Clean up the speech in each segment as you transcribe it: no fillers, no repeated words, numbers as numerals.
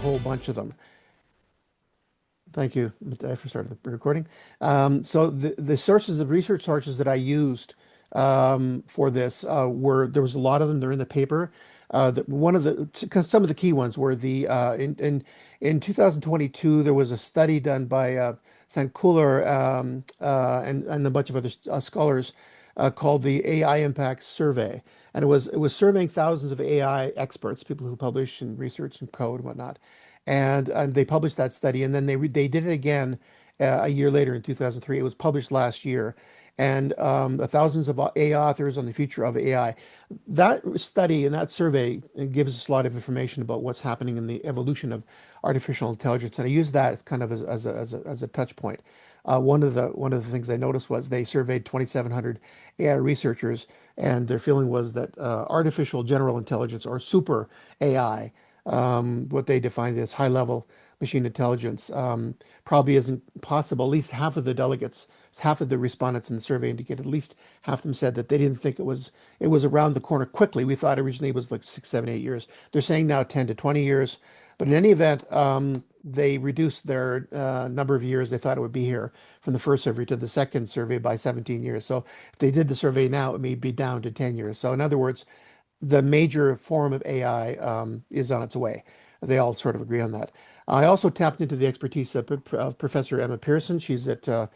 whole bunch of them. Thank you. I started the recording. So the sources of research sources that I used for this were there was a lot of them. They're in the paper. One of the 'cause some of the key ones were the in 2022 there was a study done by Sankular and a bunch of other scholars called the AI Impact Survey, and it was surveying thousands of AI experts, people who publish and research and code and whatnot, and they published that study, and then they did it again a year later in 2003. It was published last year, and thousands of AI authors on the future of AI. That study and that survey gives us a lot of information about what's happening in the evolution of artificial intelligence, and I use that as kind of as a touch point. One of the things I noticed was they surveyed 2,700 AI researchers, and their feeling was that artificial general intelligence or super AI, what they defined as high level machine intelligence, probably isn't possible. At least half of the delegates, half of the respondents in the survey indicated, at least half of them said that they didn't think it was around the corner quickly. We thought originally it was like 6, 7, 8 years. They're saying now 10 to 20 years. But in any event, they reduced their number of years they thought it would be here from the first survey to the second survey by 17 years. So if they did the survey now, it may be down to 10 years. So in other words, the major form of AI is on its way. They all sort of agree on that. I also tapped into the expertise of Professor Emma Pearson. She's at the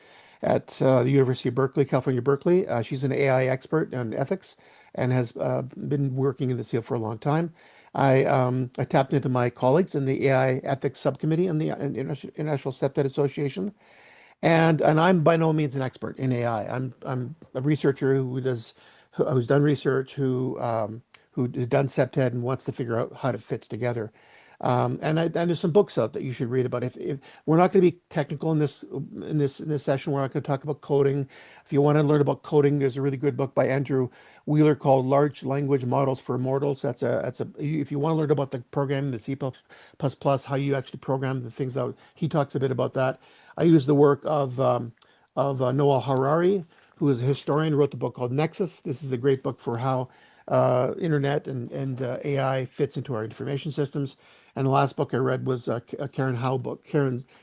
University of Berkeley, California, Berkeley. She's an AI expert in ethics and has been working in this field for a long time. I tapped into my colleagues in the AI ethics subcommittee in the International Cpted Association, and I'm by no means an expert in AI. I'm a researcher who's done research, who has done Cpted and wants to figure out how it fits together. And there's some books out that you should read about. If we're not going to be technical in this session, we're not going to talk about coding. If you want to learn about coding, there's a really good book by Andrew Wheeler called "Large Language Models for Mortals." That's a if you want to learn about the programming, the C++, how you actually program the things out. He talks a bit about that. I use the work of Noah Harari, who is a historian, wrote the book called Nexus. This is a great book for how internet and AI fits into our information systems. And the last book I read was Karen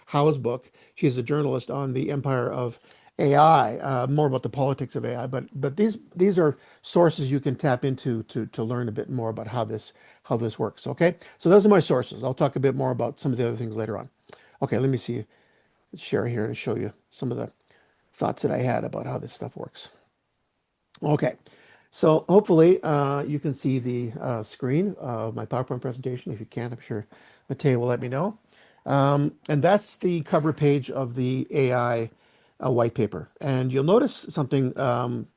Howe's book. She's a journalist on the empire of AI, more about the politics of AI. But these are sources you can tap into to learn a bit more about how this works. Okay, so those are my sources. I'll talk a bit more about some of the other things later on. Okay, let me see. Let's share here to show you some of the thoughts that I had about how this stuff works. Okay, so hopefully you can see the screen of my PowerPoint presentation. If you can't, I'm sure Mateo will let me know. And that's the cover page of the AI white paper. And you'll notice something,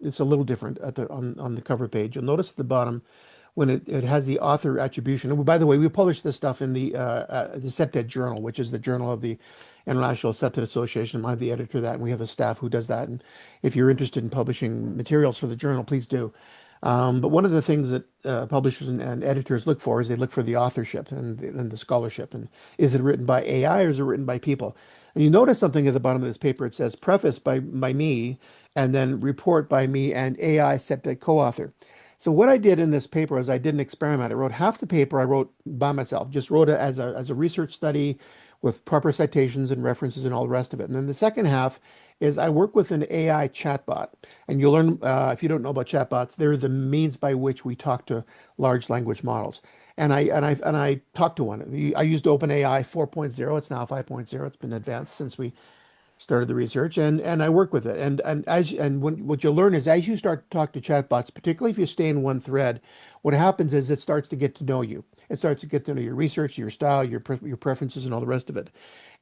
it's a little different on the cover page. You'll notice at the bottom when it has the author attribution. And by the way, we publish this stuff in the Cpted Journal, which is the journal of the International Cpted Association. I'm the editor of that, and we have a staff who does that. And if you're interested in publishing materials for the journal, please do. But one of the things that publishers and editors look for is they look for the authorship and the scholarship. And is it written by AI or is it written by people? And you notice something at the bottom of this paper. It says preface by me, and then report by me and AI Cpted co-author. So what I did in this paper is I did an experiment. I wrote half the paper I wrote by myself, just wrote it as a research study with proper citations and references and all the rest of it. And then the second half is I work with an AI chatbot. And you'll learn, if you don't know about chatbots, they're the means by which we talk to large language models. And I talked to one. I used OpenAI 4.0. It's now 5.0. It's been advanced since we started the research, and I work with it. What you'll learn is as you start to talk to chatbots, particularly if you stay in one thread, what happens is it starts to get to know you. It starts to get to know your research, your style, your preferences, and all the rest of it.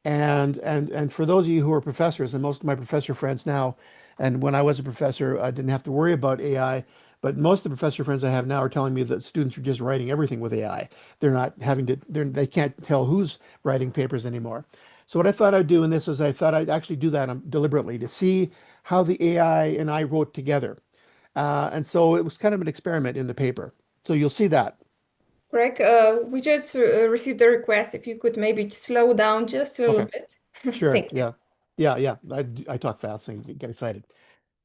And for those of you who are professors, and most of my professor friends now, and when I was a professor, I didn't have to worry about AI. But most of the professor friends I have now are telling me that students are just writing everything with AI. They're not having to, they can't tell who's writing papers anymore. So what I thought I'd do in this is I thought I'd actually do that deliberately to see how the AI and I wrote together. And so it was kind of an experiment in the paper. So you'll see that. Greg, we just received a request if you could maybe slow down just a little Okay, bit. sure. Thank you. Yeah. Yeah, yeah. I talk fast and get excited.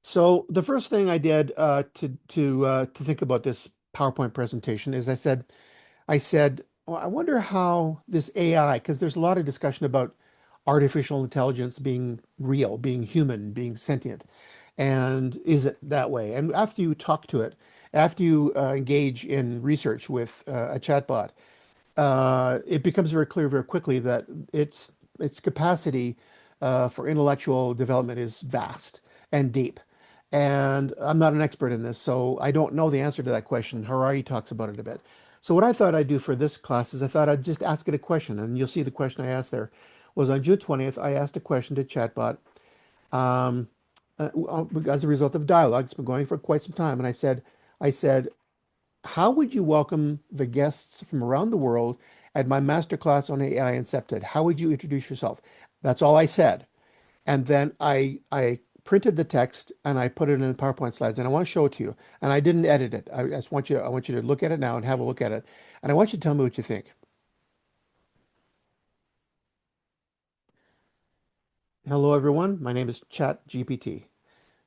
So the first thing I did to think about this PowerPoint presentation is I said Well, I wonder how this AI, because there's a lot of discussion about artificial intelligence being real, being human, being sentient. And is it that way? And after you talk to it, after you engage in research with a chatbot, it becomes very clear very quickly that its capacity for intellectual development is vast and deep. And I'm not an expert in this, so I don't know the answer to that question. Harari talks about it a bit. So what I thought I'd do for this class is I thought I'd just ask it a question, and you'll see the question I asked there was on June 20th. I asked a question to chatbot um, as a result of dialogue. It's been going for quite some time, and I said, how would you welcome the guests from around the world at my masterclass on AI and Cpted? How would you introduce yourself? That's all I said. And then I printed the text and I put it in the PowerPoint slides and I want to show it to you. And I didn't edit it. I just want you to look at it now and have a look at it. And I want you to tell me what you think. Hello, everyone. My name is ChatGPT.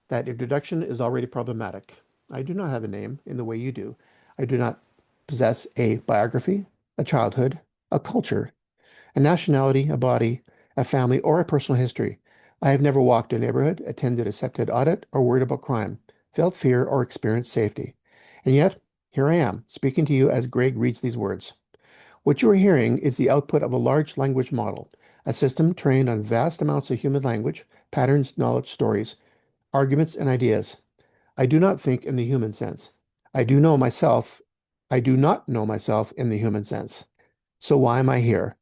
That introduction is already problematic. I do not have a name in the way you do. I do not possess a biography, a childhood, a culture, a nationality, a body, a family, or a personal history. I have never walked a neighborhood, attended a septic audit, or worried about crime, felt fear, or experienced safety. And yet, here I am, speaking to you as Greg reads these words. What you are hearing is the output of a large language model, a system trained on vast amounts of human language, patterns, knowledge, stories, arguments, and ideas. I do not think in the human sense. I do know myself. I do not know myself in the human sense. So why am I here?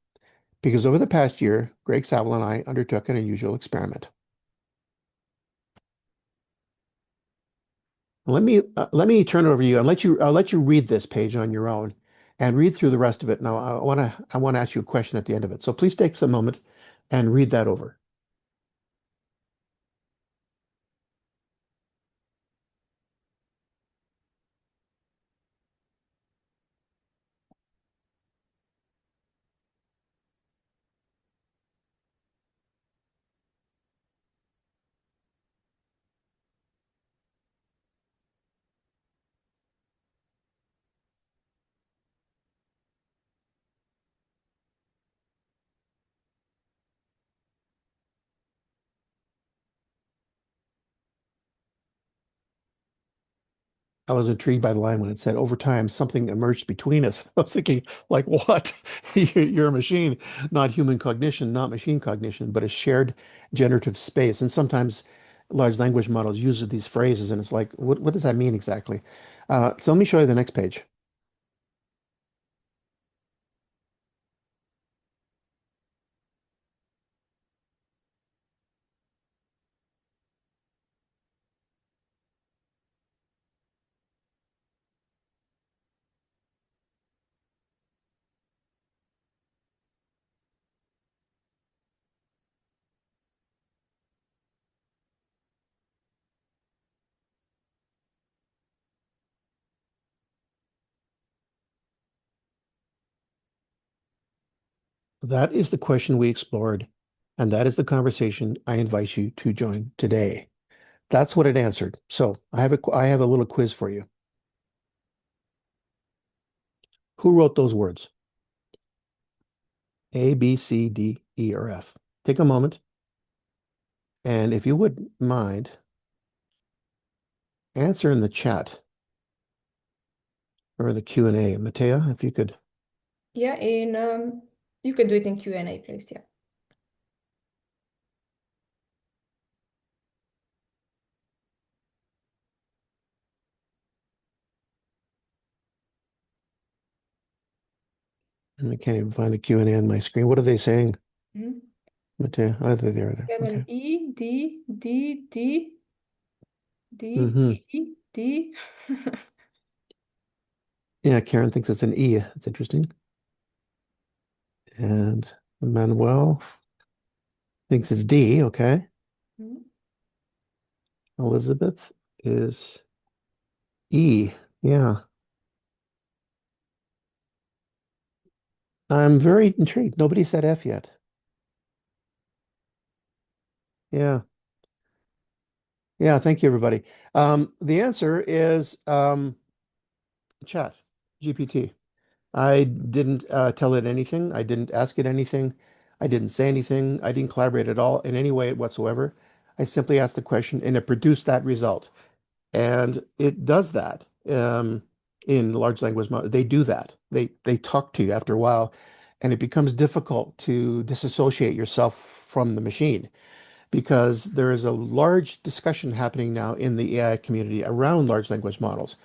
Because over the past year, Greg Saville and I undertook an unusual experiment. Let me turn it over to you and I'll let you read this page on your own and read through the rest of it. Now, I want to ask you a question at the end of it. So please take some moment and read that over. I was intrigued by the line when it said, over time, something emerged between us. I was thinking, like, what? You're a machine, not human cognition, not machine cognition, but a shared generative space. And sometimes large language models use these phrases, and it's like, what does that mean exactly? So let me show you the next page. That is the question we explored, and that is the conversation I invite you to join today. That's what it answered. So I have a little quiz for you. Who wrote those words? A, B, C, D, E, or F. Take a moment, and if you would mind, answer in the chat or in the Q&A. Matea, if you could. Yeah, you can do it in Q&A, please. Yeah. And I can't even find the Q&A on my screen. What are they saying, Mhm. Matea? Oh, there, We there. have an Okay. E, D, D, D, D, Hmm. E, D. Yeah, Karen thinks it's an E. It's interesting. And Manuel thinks it's D. Okay. Mhm. Elizabeth is E. Yeah. I'm very intrigued. Nobody said F yet. Yeah. Yeah. Thank you, everybody. The answer is chat GPT. I didn't tell it anything. I didn't ask it anything. I didn't say anything. I didn't collaborate at all in any way whatsoever. I simply asked the question and it produced that result. And it does that in large language model. They do that. They talk to you after a while, and it becomes difficult to disassociate yourself from the machine because there is a large discussion happening now in the AI community around large language models.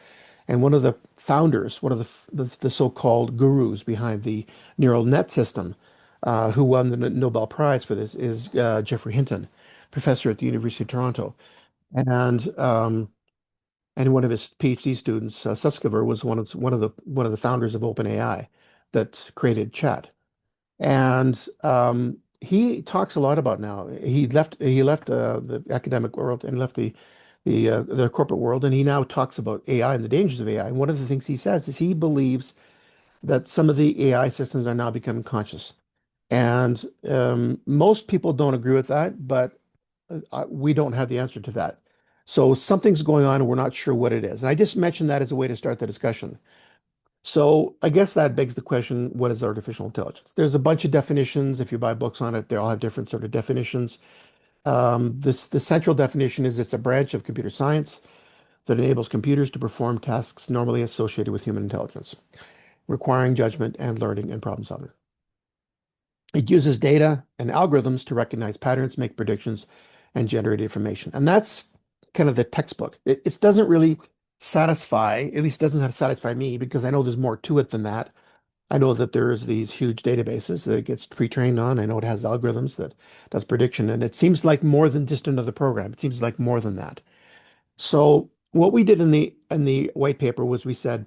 And one of the founders, one of the so-called gurus behind the neural net system, who won the Nobel Prize for this, is Geoffrey Hinton, professor at the University of Toronto. And and one of his PhD students, Suskever, was one of the founders of OpenAI that created Chat. And he talks a lot about now. He left the academic world and left the corporate world, and he now talks about AI and the dangers of AI. And one of the things he says is he believes that some of the AI systems are now becoming conscious. And most people don't agree with that, but we don't have the answer to that. So something's going on, and we're not sure what it is. And I just mentioned that as a way to start the discussion. So I guess that begs the question, what is artificial intelligence? There's a bunch of definitions. If you buy books on it, they all have different sort of definitions. The central definition is it's a branch of computer science that enables computers to perform tasks normally associated with human intelligence, requiring judgment and learning and problem solving. It uses data and algorithms to recognize patterns, make predictions, and generate information. And that's kind of the textbook. It doesn't really satisfy, at least doesn't satisfy me because I know there's more to it than that. I know that there's these huge databases that it gets pre-trained on. I know it has algorithms that does prediction, and it seems like more than just another program. It seems like more than that. So what we did in the white paper was we said,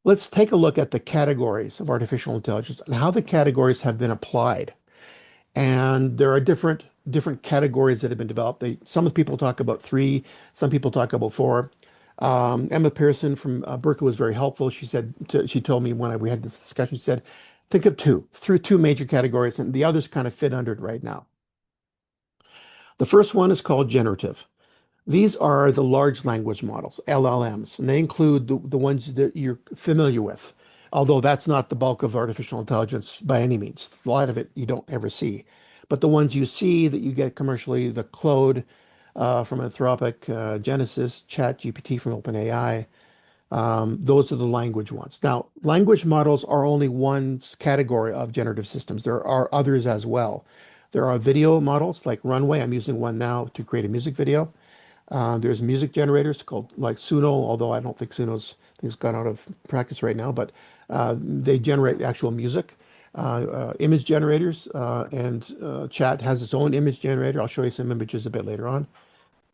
let's take a look at the categories of artificial intelligence and how the categories have been applied. And there are different categories that have been developed. Some of the people talk about three, some people talk about four. Emma Pearson from Berkeley was very helpful. She told me when we had this discussion, she said, think of two major categories, and the others kind of fit under it right now. The first one is called generative. These are the large language models, LLMs, and they include the ones that you're familiar with, although that's not the bulk of artificial intelligence by any means. A lot of it you don't ever see. But the ones you see that you get commercially, the Claude from Anthropic, Genesis, ChatGPT from OpenAI, those are the language ones. Now, language models are only one category of generative systems. There are others as well. There are video models like Runway. I'm using one now to create a music video. There's music generators called like Suno, although I don't think Suno's thing's gone out of practice right now, but they generate actual music. Image generators, and Chat has its own image generator. I'll show you some images a bit later on.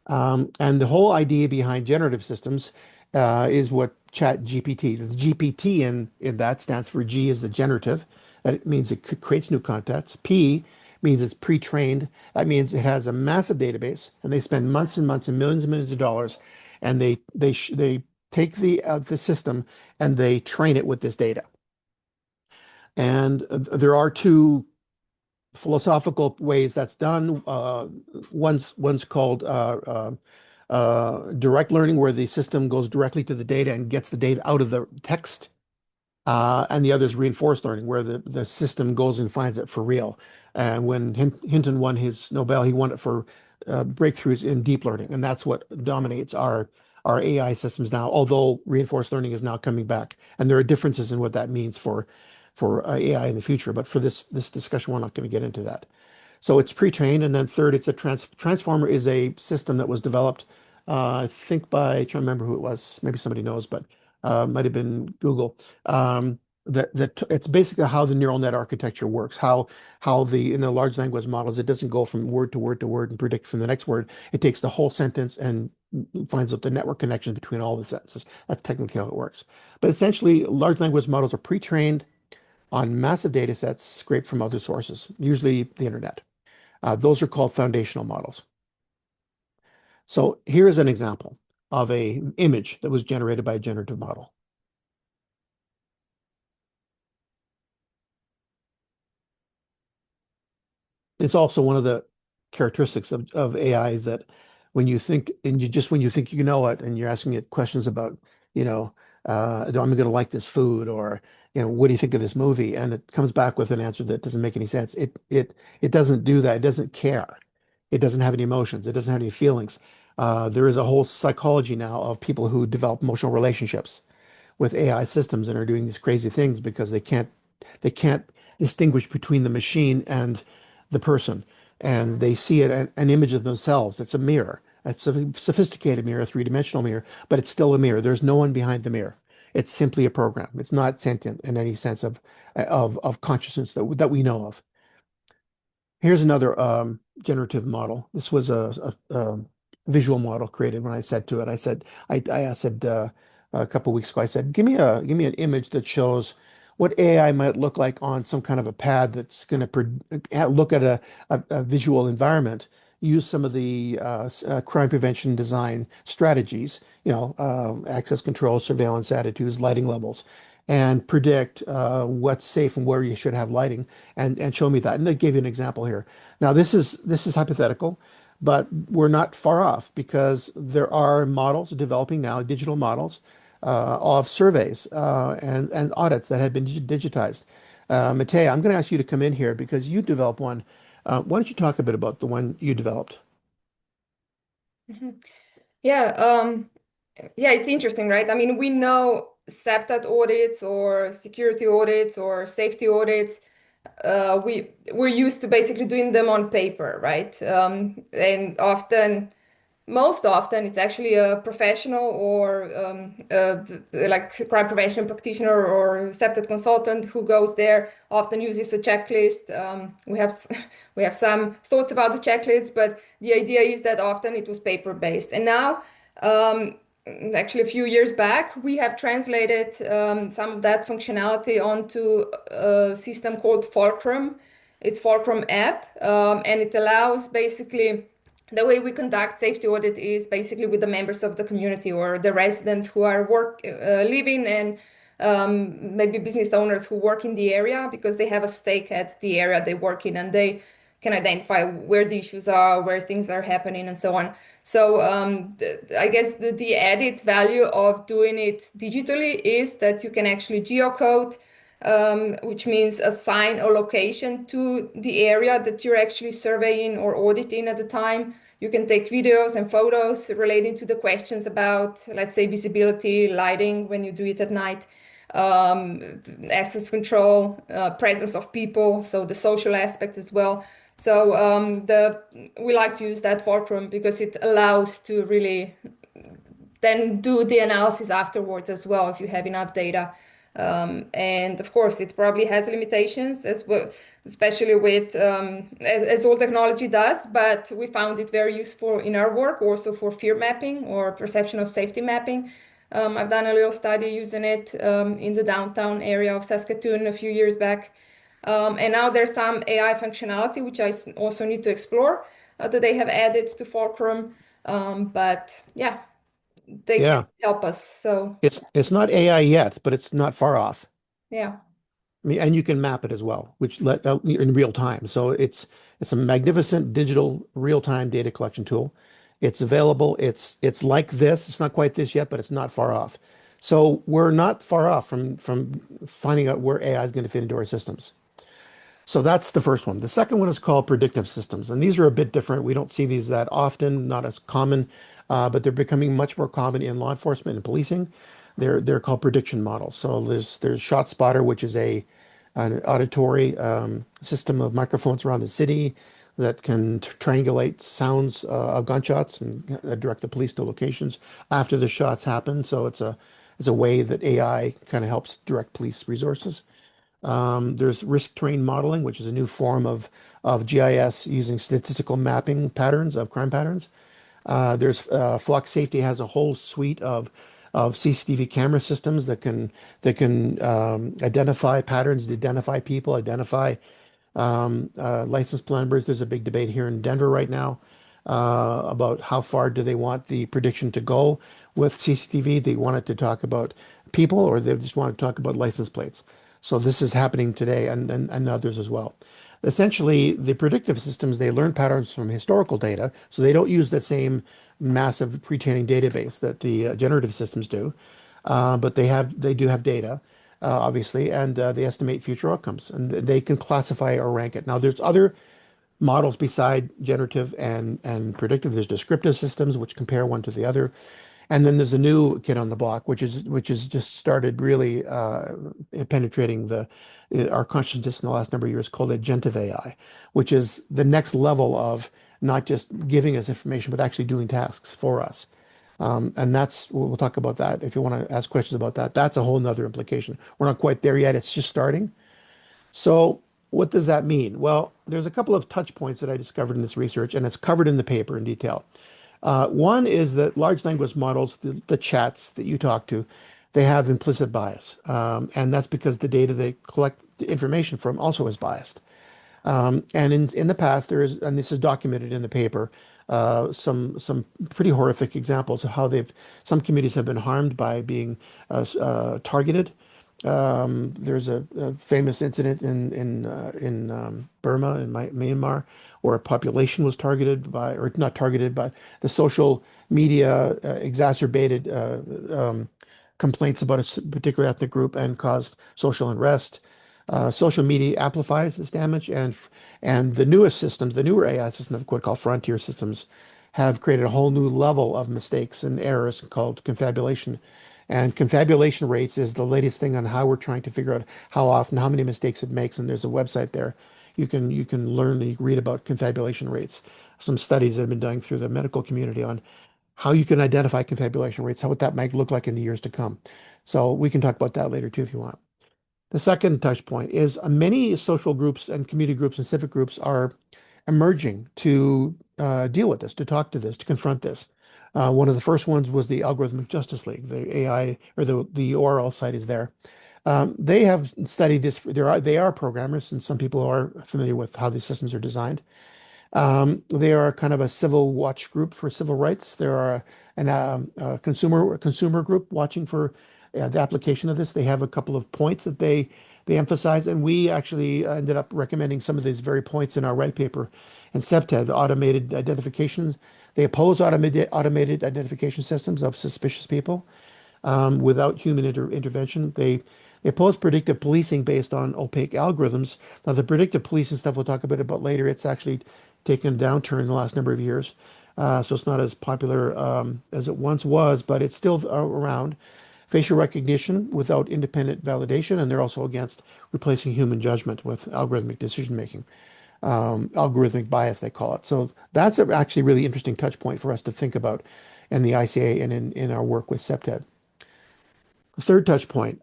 And the whole idea behind generative systems is what Chat GPT, the GPT in that stands for G is the generative. That means it creates new contents. P means it's pre-trained. That means it has a massive database, and they spend months and months and millions of dollars, and they take the system and they train it with this data. And there are two philosophical ways that's done. One's called direct learning, where the system goes directly to the data and gets the data out of the text. And the other is reinforced learning, where the system goes and finds it for real. And when Hinton won his Nobel, he won it for breakthroughs in deep learning, and that's what dominates our AI systems now. Although reinforced learning is now coming back, and there are differences in what that means for AI in the future. But for this discussion, we're not going to get into that. So it's pre-trained, and then third, it's a transformer is a system that was developed, I think by, I can't remember who it was. Maybe somebody knows, but might have been Google. That it's basically how the neural net architecture works. How the in the large language models, it doesn't go from word to word to word and predict from the next word. It takes the whole sentence and finds out the network connections between all the sentences. That's technically how it works. But essentially, large language models are pre-trained on massive data sets scraped from other sources, usually the internet. Those are called foundational models. So here is an example of a image that was generated by a generative model. It's also one of the characteristics of AI is that when you think, and when you think you know it, and you're asking it questions about, you know, I'm going to like this food, or what do you think of this movie? And it comes back with an answer that doesn't make any sense. It doesn't do that. It doesn't care. It doesn't have any emotions. It doesn't have any feelings. There is a whole psychology now of people who develop emotional relationships with AI systems and are doing these crazy things because they can't distinguish between the machine and the person, and they see it an image of themselves. It's a mirror. It's a sophisticated mirror, a three-dimensional mirror, but it's still a mirror. There's no one behind the mirror. It's simply a program. It's not sentient in any sense of consciousness that we know of. Here's another generative model. This was a visual model created when I said to it, I said a couple weeks ago, I said, give me an image that shows what AI might look like on some kind of a pad that's going to look at a visual environment, use some of the crime prevention design strategies, access control, surveillance attitudes, lighting levels, and predict what's safe and where you should have lighting and show me that. And they gave you an example here. Now, this is hypothetical, but we're not far off because there are models developing now, digital models of surveys and audits that have been digitized. Matea, I'm going to ask you to come in here because you developed one. Why don't you talk a bit about the one you developed? Mhm. Yeah, yeah, it's interesting, right? I mean, we know Cpted audits or security audits or safety audits. We're used to basically doing them on paper, right? And most often it's actually a professional or like crime prevention practitioner or accepted consultant who goes there, often uses a checklist. We have some thoughts about the checklist, but the idea is that often it was paper based. And now um, actually a few years back we have translated some of that functionality onto a system called Fulcrum. It's Fulcrum app, and it allows basically the way we conduct safety audit is basically with the members of the community or the residents who are living, and maybe business owners who work in the area because they have a stake at the area they work in and they can identify where the issues are, where things are happening, and so on. So I guess the added value of doing it digitally is that you can actually geocode, which means assign a location to the area that you're actually surveying or auditing at the time. You can take videos and photos relating to the questions about, let's say, visibility, lighting when you do it at night, access control, presence of people, so the social aspect as well. So we like to use that fulcrum because it allows to really then do the analysis afterwards as well if you have enough data. And of course, it probably has limitations as well, especially with as all technology does. But we found it very useful in our work, also for fear mapping or perception of safety mapping. I've done a little study using it in the downtown area of Saskatoon a few years back. And now there's some AI functionality which also need to explore that they have added to Fulcrum. But yeah, they can Yeah, help us. So it's not AI yet, but it's not far off. yeah. I mean, and you can map it as well, which in real time. So it's a magnificent digital real-time data collection tool. It's available. It's like this. It's not quite this yet, but it's not far off. So we're not far off from finding out where AI is going to fit into our systems. So that's the first one. The second one is called predictive systems, and these are a bit different. We don't see these that often, not as common, but they're becoming much more common in law enforcement and policing. They're called prediction models. So there's ShotSpotter, which is an auditory system of microphones around the city that can triangulate sounds of gunshots and direct the police to locations after the shots happen. So it's a way that AI kind of helps direct police resources. There's risk terrain modeling, which is a new form of GIS using statistical mapping patterns of crime patterns. There's Flux Safety has a whole suite of CCTV camera systems that can identify patterns, identify people, identify license plate numbers. There's a big debate here in Denver right now about how far do they want the prediction to go with CCTV. They want it to talk about people, or they just want to talk about license plates. So this is happening today, and others as well. Essentially, the predictive systems, they learn patterns from historical data, so they don't use the same massive pre-training database that the generative systems do. but they do have data, obviously, and they estimate future outcomes, and they can classify or rank it. Now, there's other models beside generative and predictive. There's descriptive systems which compare one to the other. And then there's a new kid on the block, which is just started really penetrating our consciousness in the last number of years, called agentive AI, which is the next level of not just giving us information, but actually doing tasks for us. And we'll talk about that if you want to ask questions about that. That's a whole nother implication. We're not quite there yet. It's just starting. So what does that mean? Well, there's a couple of touch points that I discovered in this research, and it's covered in the paper in detail. One is that large language models, the chats that you talk to, they have implicit bias. And that's because the data they collect the information from also is biased. And in the past, and this is documented in the paper, some pretty horrific examples of how some communities have been harmed by being targeted. There's a famous incident in Burma, in Myanmar, where a population was targeted by, or not targeted, but the social media exacerbated complaints about a particular ethnic group and caused social unrest. Social media amplifies this damage, and the newest systems, the newer AI systems, what called frontier systems, have created a whole new level of mistakes and errors called confabulation. And confabulation rates is the latest thing on how we're trying to figure out how often, how many mistakes it makes. And there's a website there. You can learn and you can read about confabulation rates. Some studies that have been done through the medical community on how you can identify confabulation rates, what that might look like in the years to come. So we can talk about that later too if you want. The second touch point is many social groups and community groups and civic groups are emerging to deal with this, to talk to this, to confront this. One of the first ones was the Algorithmic Justice League, the AI, or the ORL site is there. They have studied this. They are programmers, and some people are familiar with how these systems are designed. They are kind of a civil watch group for civil rights. There are a consumer group watching for the application of this. They have a couple of points that they emphasize, and we actually ended up recommending some of these very points in our white paper. And Cpted, the automated identifications, they oppose automated identification systems of suspicious people without human intervention. They oppose predictive policing based on opaque algorithms. Now, the predictive policing stuff we'll talk about later. It's actually taken a downturn in the last number of years. So it's not as popular as it once was, but it's still around. Facial recognition without independent validation, and they're also against replacing human judgment with algorithmic decision making, algorithmic bias, they call it. So that's actually really interesting touch point for us to think about in the ICA and in our work with Cpted. The third touch point.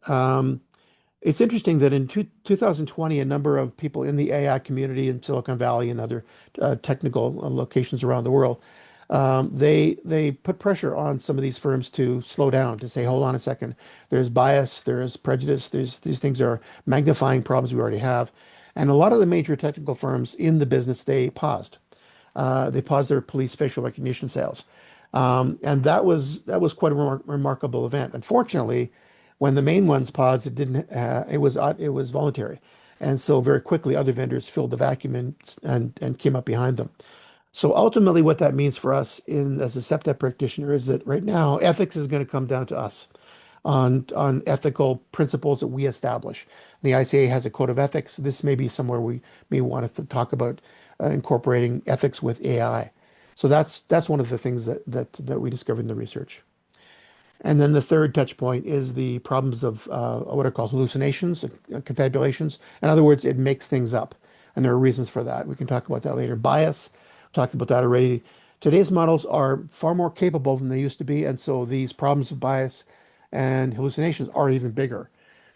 It's interesting that in 2020, a number of people in the AI community in Silicon Valley and other technical locations around the world, they put pressure on some of these firms to slow down, to say, hold on a second, there's bias, there's prejudice, these things are magnifying problems we already have. And a lot of the major technical firms in the business, they paused. They paused their police facial recognition sales. And that was quite a remarkable event. Unfortunately, when the main ones paused, it was voluntary, and so very quickly other vendors filled the vacuum and came up behind them. So ultimately, what that means for us as a Cpted practitioner is that right now ethics is going to come down to us on ethical principles that we establish. The ICA has a code of ethics. This may be somewhere we may want to talk about incorporating ethics with AI. So that's one of the things that we discovered in the research. And then the third touch point is the problems of what are called hallucinations, confabulations. In other words, it makes things up. And there are reasons for that. We can talk about that later. Bias, talked about that already. Today's models are far more capable than they used to be. And so these problems of bias and hallucinations are even bigger.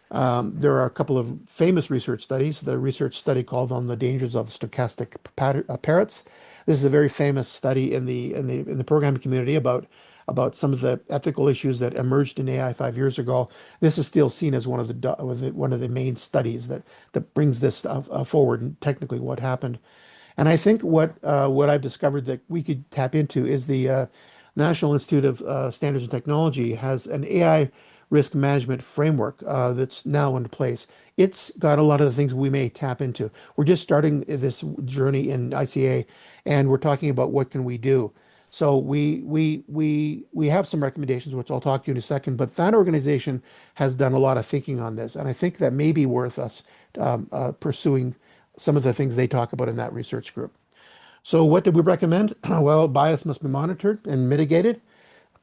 There are a couple of famous research studies. The research study called on the dangers of stochastic parrots. This is a very famous study in the programming community about some of the ethical issues that emerged in AI 5 years ago. This is still seen as one of the main studies that brings this forward and technically what happened. And I think what I've discovered that we could tap into is the National Institute of Standards and Technology has an AI risk management framework that's now in place. It's got a lot of the things we may tap into. We're just starting this journey in ICA, and we're talking about what can we do. So we have some recommendations, which I'll talk to you in a second. But that organization has done a lot of thinking on this, and I think that may be worth us pursuing some of the things they talk about in that research group. So what did we recommend? Well, bias must be monitored and mitigated.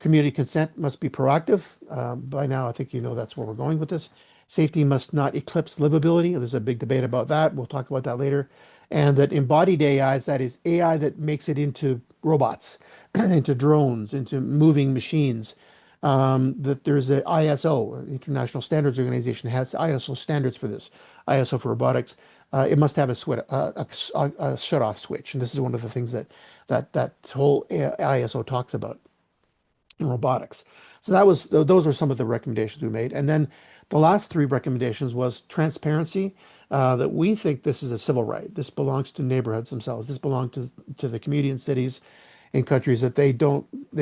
Community consent must be proactive. By now, I think you know that's where we're going with this. Safety must not eclipse livability. There's a big debate about that. We'll talk about that later. And that embodied AIs, that is AI that makes it into robots, into drones, into moving machines. That there's a ISO, International Standards Organization, has ISO standards for this, ISO for robotics. It must have a shut-off switch, and this is one of the things that whole ISO talks about in robotics. So those were some of the recommendations we made. And then the last three recommendations was transparency, that we think this is a civil right. This belongs to neighborhoods themselves. This belongs to the community and cities in countries that they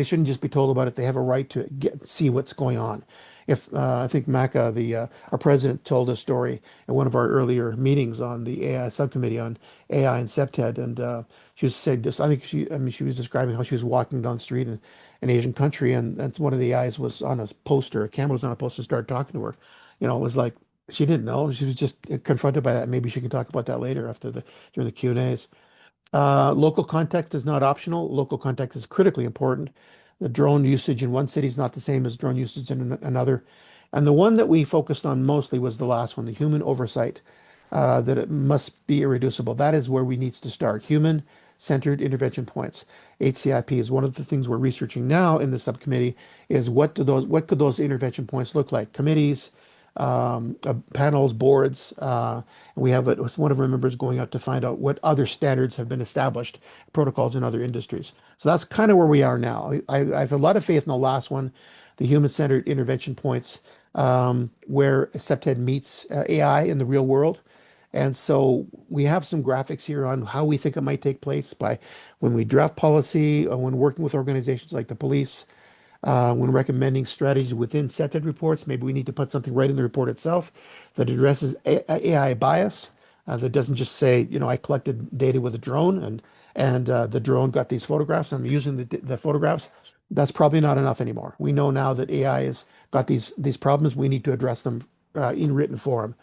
shouldn't just be told about it. They have a right to see what's going on. If I think Maka, our president, told a story at one of our earlier meetings on the AI subcommittee on AI and Cpted, and she was saying this. I mean, she was describing how she was walking down the street in an Asian country, and one of the AIs was on a poster, a camera was on a poster, and started talking to her. It was like she didn't know. She was just confronted by that. Maybe she can talk about that later during the Q&As. Local context is not optional. Local context is critically important. The drone usage in one city is not the same as drone usage in another. And the one that we focused on mostly was the last one, the human oversight, that it must be irreducible. That is where we need to start. Human-centered intervention points. HCIP is one of the things we're researching now in the subcommittee is what could those intervention points look like? Committees, panels, boards. And we have one of our members going out to find out what other standards have been established, protocols in other industries. So that's kind of where we are now. I have a lot of faith in the last one, the human-centered intervention points, where Cpted meets AI in the real world. And so we have some graphics here on how we think it might take place by when we draft policy, or when working with organizations like the police, when recommending strategies within Cpted reports. Maybe we need to put something right in the report itself that addresses AI bias, that doesn't just say, I collected data with a drone and the drone got these photographs. I'm using the photographs. That's probably not enough anymore. We know now that AI has got these problems. We need to address them in written form.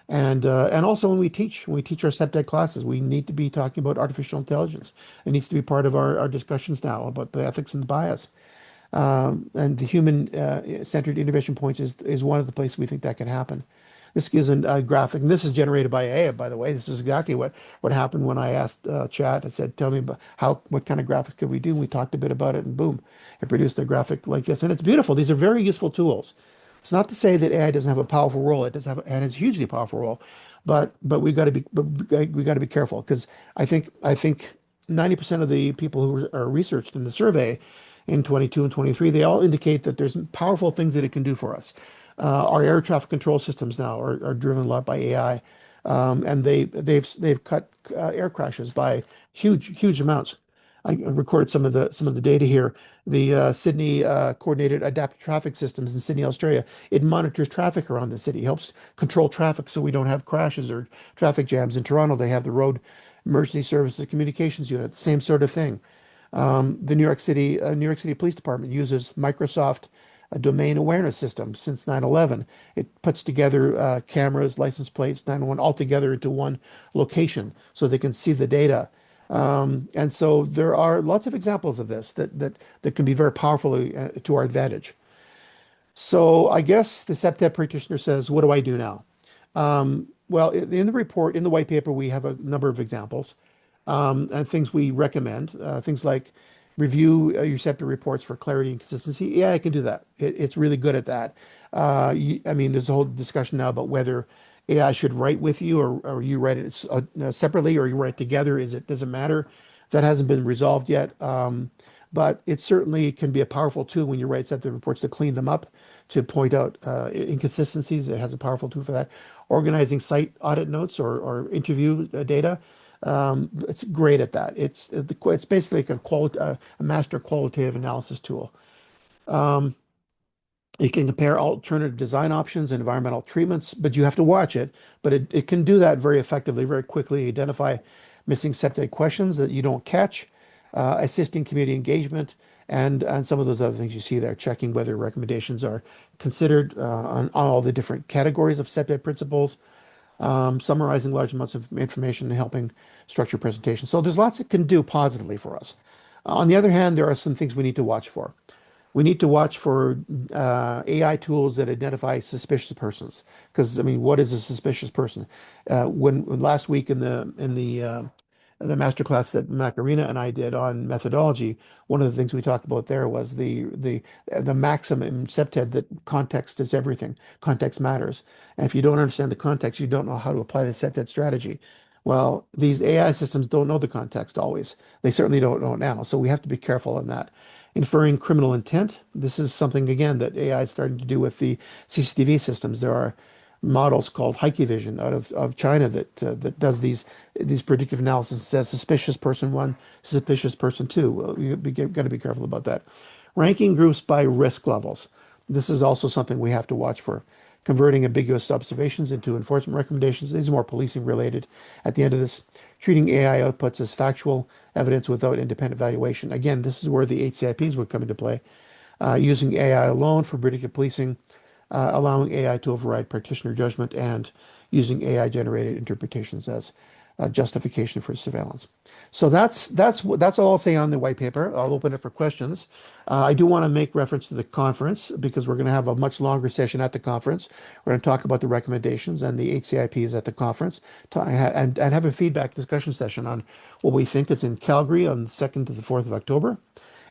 And also when we teach our Cpted classes, we need to be talking about artificial intelligence. It needs to be part of our discussions now about the ethics and the bias. And the human-centered intervention points is one of the places we think that can happen. This gives a graphic, and this is generated by AI, by the way. This is exactly what happened when I asked Chat. I said, "Tell me about what kind of graphic could we do?" And we talked a bit about it, and boom, it produced a graphic like this, and it's beautiful. These are very useful tools. It's not to say that AI doesn't have a powerful role. It has a hugely powerful role, but we got to be careful because I think 90% of the people who are researched in the survey in 22 and 23, they all indicate that there's powerful things that it can do for us. Our air traffic control systems now are driven a lot by AI, and they've cut air crashes by huge amounts. I recorded some of the data here. The Sydney Coordinated Adaptive Traffic Systems in Sydney, Australia. It monitors traffic around the city, helps control traffic so we don't have crashes or traffic jams. In Toronto, they have the Road Emergency Services Communications Unit, the same sort of thing. The New York City Police Department uses Microsoft domain awareness system since 9/11. It puts together cameras, license plates, 911 all together into one location so they can see the data. And so there are lots of examples of this that can be very powerful to our advantage. So I guess the Cptet practitioner says, what do I do now? Well, in the report, in the white paper, we have a number of examples and things we recommend. Things like review your Cptet reports for clarity and consistency. Yeah, I can do that. It's really good at that. I mean, there's a whole discussion now about whether AI should write with you or you write it separately or you write together. Does it matter? That hasn't been resolved yet. But it certainly can be a powerful tool when you write Cptet reports to clean them up, to point out inconsistencies. It has a powerful tool for that. Organizing site audit notes or interview data. It's great at that. It's basically like a master qualitative analysis tool. It can compare alternative design options and environmental treatments, but you have to watch it. But it can do that very effectively, very quickly, identify missing Cpted questions that you don't catch. assisting community engagement, and some of those other things you see there, checking whether recommendations are considered on all the different categories of Cpted principles, summarizing large amounts of information and helping structure presentations. So there's lots it can do positively for us. On the other hand, there are some things we need to watch for. We need to watch for AI tools that identify suspicious persons. Because I mean, what is a suspicious person? When last week in the masterclass that Macarena and I did on methodology, one of the things we talked about there was the maxim in Cpted that context is everything. Context matters. And if you don't understand the context, you don't know how to apply the Cpted strategy. Well, these AI systems don't know the context always. They certainly don't know it now. So we have to be careful on that. Inferring criminal intent. This is something, again, that AI is starting to do with the CCTV systems. There are models called Vision out of China that does these predictive analysis. It says suspicious person one, suspicious person two. Well, got to be careful about that. Ranking groups by risk levels. This is also something we have to watch for. Converting ambiguous observations into enforcement recommendations. These are more policing related. At the end of this, treating AI outputs as factual evidence without independent evaluation. Again, this is where the HCIPs would come into play. Using AI alone for predictive policing, allowing AI to override practitioner judgment, and using AI-generated interpretations as justification for surveillance. So that's all I'll say on the white paper. I'll open it for questions. I do want to make reference to the conference because we're going to have a much longer session at the conference. We're going to talk about the recommendations and the HCIPs at the conference and have a feedback discussion session on what we think. It's in Calgary on the 2nd to the 4th of October.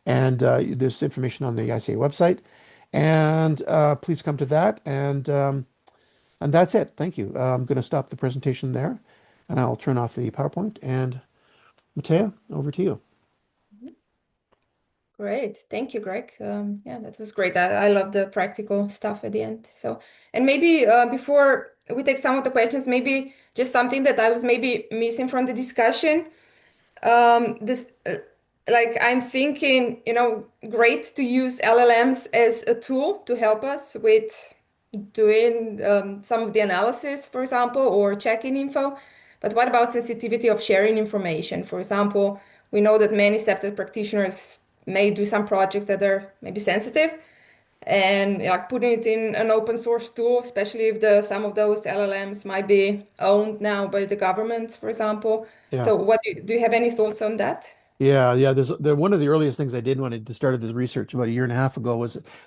And there's information on the ICA website. And please come to that. And that's it. Thank you. I'm going to stop the presentation there, and I'll turn off the PowerPoint. And Matea, over to you. Great. Thank you, Greg. Yeah, that was great. I love the practical stuff at the end. So, and maybe before we take some of the questions, maybe just something that I was maybe missing from the discussion. This, like, I'm thinking, great to use LLMs as a tool to help us with doing some of the analysis, for example, or checking info. But what about sensitivity of sharing information? For example, we know that many Cpted practitioners may do some projects that are maybe sensitive, and like putting it in an open source tool, especially if the some of those LLMs might be owned now by the government, for example. Yeah. So, what do you have any thoughts on that? Yeah. One of the earliest things I did when I started this research about a year and a half ago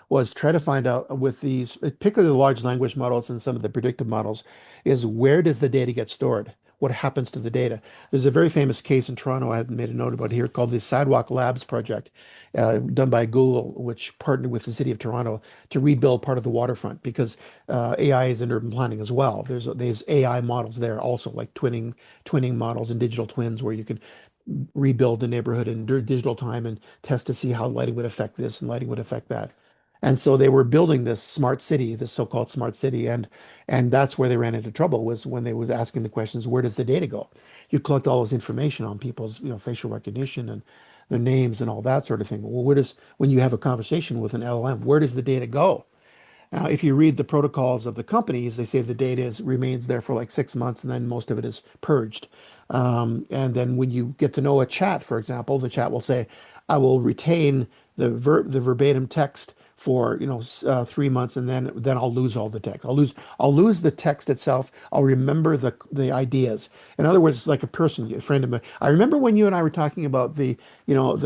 was try to find out with these, particularly the large language models and some of the predictive models, is where does the data get stored? What happens to the data? There's a very famous case in Toronto I have made a note about here called the Sidewalk Labs project, done by Google, which partnered with the city of Toronto to rebuild part of the waterfront because AI is in urban planning as well. There's AI models there also, like twinning models and digital twins, where you can rebuild the neighborhood in digital time and test to see how lighting would affect this and lighting would affect that. And so they were building this smart city, this so-called smart city, and that's where they ran into trouble was when they were asking the questions, where does the data go? You collect all this information on people's, facial recognition and their names and all that sort of thing. Well, when you have a conversation with an LLM, where does the data go? Now, if you read the protocols of the companies, they say the data remains there for like 6 months and then most of it is purged. And then when you get to know a chat, for example, the chat will say, I will retain the verbatim text for 3 months, and then I'll lose all the text. I'll lose the text itself. I'll remember the ideas. In other words, it's like a person, a friend of mine. I remember when you and I were talking about that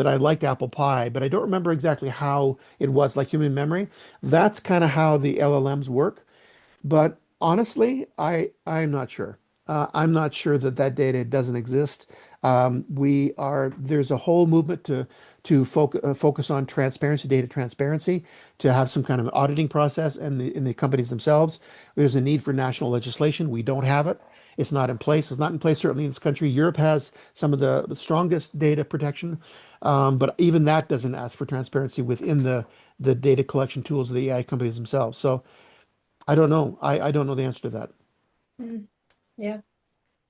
I liked apple pie, but I don't remember exactly how it was, like human memory. That's kind of how the LLMs work. But honestly, I'm not sure. I'm not sure that that data doesn't exist. There's a whole movement to focus on transparency, data transparency, to have some kind of auditing process in the companies themselves. There's a need for national legislation. We don't have it. It's not in place. It's not in place certainly in this country. Europe has some of the strongest data protection, but even that doesn't ask for transparency within the data collection tools of the AI companies themselves. So. I don't know. I don't know the answer to that. Mhm. Yeah,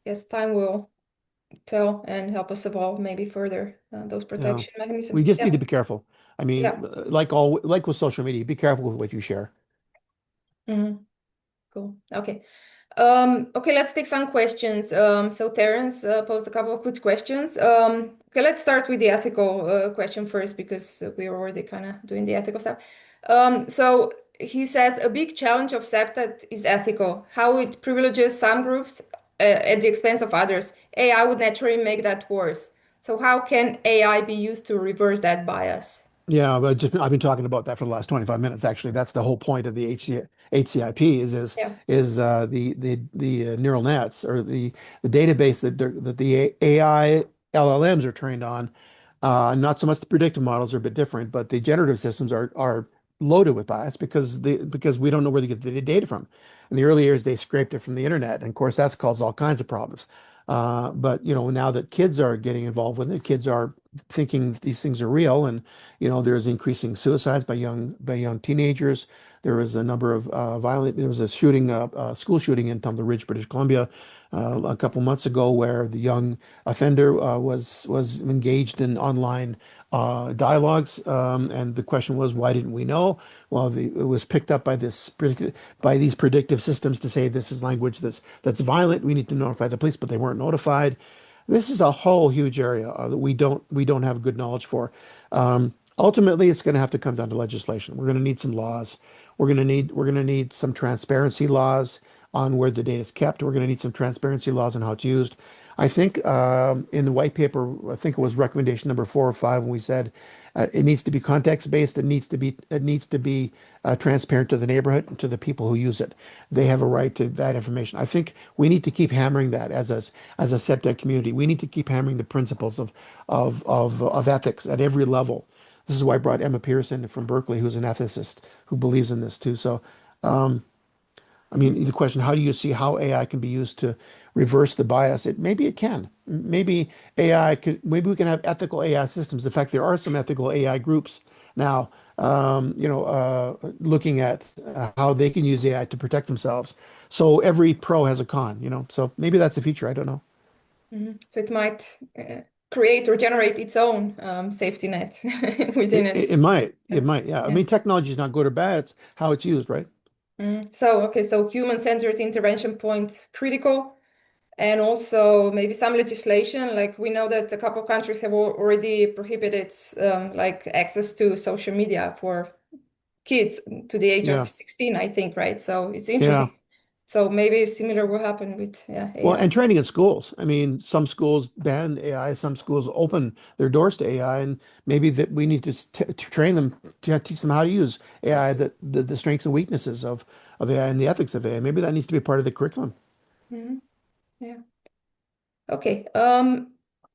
guess time will tell and help us evolve maybe further those Yeah. protection We mechanisms. just Yeah, need to be careful. I mean, yeah. like with social media, be careful with what you share. Mhm. Cool. Okay. Okay, let's take some questions. So Terence posed a couple of good questions. Okay, let's start with the ethical question first because we're already kind of doing the ethical stuff. So he says a big challenge of Cpted is ethical, how it privileges some groups at the expense of others. AI would naturally make that worse. So how can AI be used to reverse that bias? Yeah, but just I've been talking about that for the last 25 minutes. Actually, that's the whole point of the HCIP Yeah. the neural nets or the database that the AI LLMs are trained on. Not so much the predictive models are a bit different, but the generative systems are loaded with bias because we don't know where they get the data from. In the early years, they scraped it from the internet, and of course, that's caused all kinds of problems. But now that kids are getting involved with it, kids are thinking that these things are real, and there's increasing suicides by young teenagers. There was a number of violent. There was a shooting, school shooting in Tumbler Ridge, British Columbia, a couple months ago, where the young offender was engaged in online dialogues, and the question was, why didn't we know? Well, it was picked up by by these predictive systems to say this is language that's violent. We need to notify the police, but they weren't notified. This is a whole huge area that we don't have good knowledge for. Ultimately, it's going to have to come down to legislation. We're going to need some laws. We're going to need some transparency laws on where the data is kept. We're going to need some transparency laws on how it's used. I think in the white paper, I think it was recommendation number 4 or 5, when we said it needs to be context based. It needs to be transparent to the neighborhood and to the people who use it. They have a right to that information. I think we need to keep hammering that as a SEPTED community. We need to keep hammering the principles of ethics at every level. This is why I brought Emma Pearson from Berkeley, who's an ethicist who believes in this too. So, I mean, the question, how do you see how AI can be used to reverse the bias? Maybe it can. Maybe we can have ethical AI systems. In fact, there are some ethical AI groups now, looking at how they can use AI to protect themselves. So every pro has a con. So maybe that's the future. I don't know. So it might create or generate its own safety nets within It, it. it, it might. Yeah. It might. Yeah. I Yeah. mean, technology is not good or bad. It's how it's used, right? So, okay, so human-centered intervention point critical, and also maybe some legislation. Like we know that a couple of countries have already prohibited like access to social media for kids to the age of Yeah. 16, I think, right? So it's interesting. Yeah. So maybe similar will happen with Well, AI. and training in schools. I mean, some schools ban AI, some schools open their doors to AI, and maybe that we need to to train them to teach them how to use AI, the strengths and weaknesses of AI and the ethics of AI. Maybe that needs to be part of the curriculum. Mhm. Yeah. Okay.